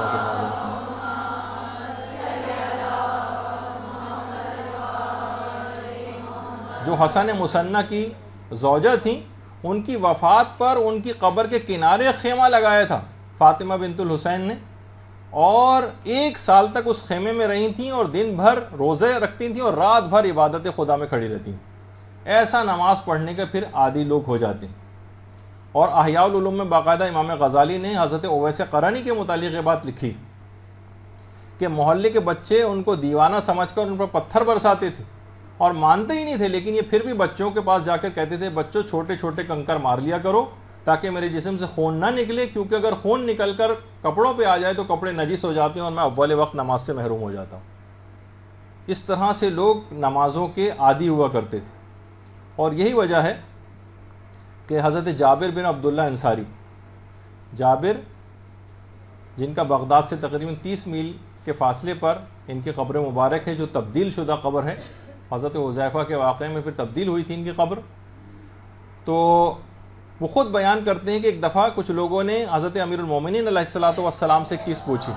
جو حسن مثنیٰ کی زوجہ تھیں، ان کی وفات پر ان کی قبر کے کنارے خیمہ لگایا تھا فاطمہ بنت الحسین نے، اور 1 سال تک اس خیمے میں رہی تھیں اور دن بھر روزے رکھتی تھیں اور رات بھر عبادت خدا میں کھڑی رہتی ہیں۔ ایسا نماز پڑھنے کے پھر عادی لوگ ہو جاتے ہیں۔ اور احیاء العلوم میں باقاعدہ امام غزالی نے حضرت اویس قرنی کے متعلق یہ بات لکھی کہ محلے کے بچے ان کو دیوانہ سمجھ کر ان پر پتھر برساتے تھے اور مانتے ہی نہیں تھے، لیکن یہ پھر بھی بچوں کے پاس جا کر کہتے تھے بچوں چھوٹے چھوٹے کنکر مار لیا کرو تاکہ میرے جسم سے خون نہ نکلے، کیونکہ اگر خون نکل کر کپڑوں پہ آ جائے تو کپڑے نجس ہو جاتے ہیں اور میں اول وقت نماز سے محروم ہو جاتا ہوں۔ اس طرح سے لوگ نمازوں کے عادی ہوا کرتے تھے، اور یہی وجہ ہے کہ حضرت جابر بن عبداللہ انصاری، جابر جن کا بغداد سے تقریباً 30 میل کے فاصلے پر ان کی قبر مبارک ہے، جو تبدیل شدہ قبر ہے، حضرت حذیفہ کے واقعے میں پھر تبدیل ہوئی تھی ان کی قبر، تو وہ خود بیان کرتے ہیں کہ ایک دفعہ کچھ لوگوں نے حضرت امیر المومنین علیہ الصلوۃ والسلام سے ایک چیز پوچھی،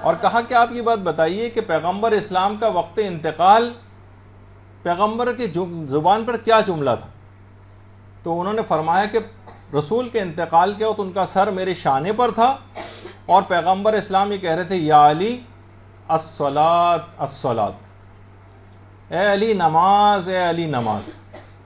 اور کہا کہ آپ یہ بات بتائیے کہ پیغمبر اسلام کا وقت انتقال پیغمبر کی زبان پر کیا جملہ تھا؟ تو انہوں نے فرمایا کہ رسول کے انتقال کے وقت ان کا سر میرے شانے پر تھا اور پیغمبر اسلام یہ کہہ رہے تھے یا علی الصلاۃ الصلاۃ، اے علی نماز، اے علی نماز۔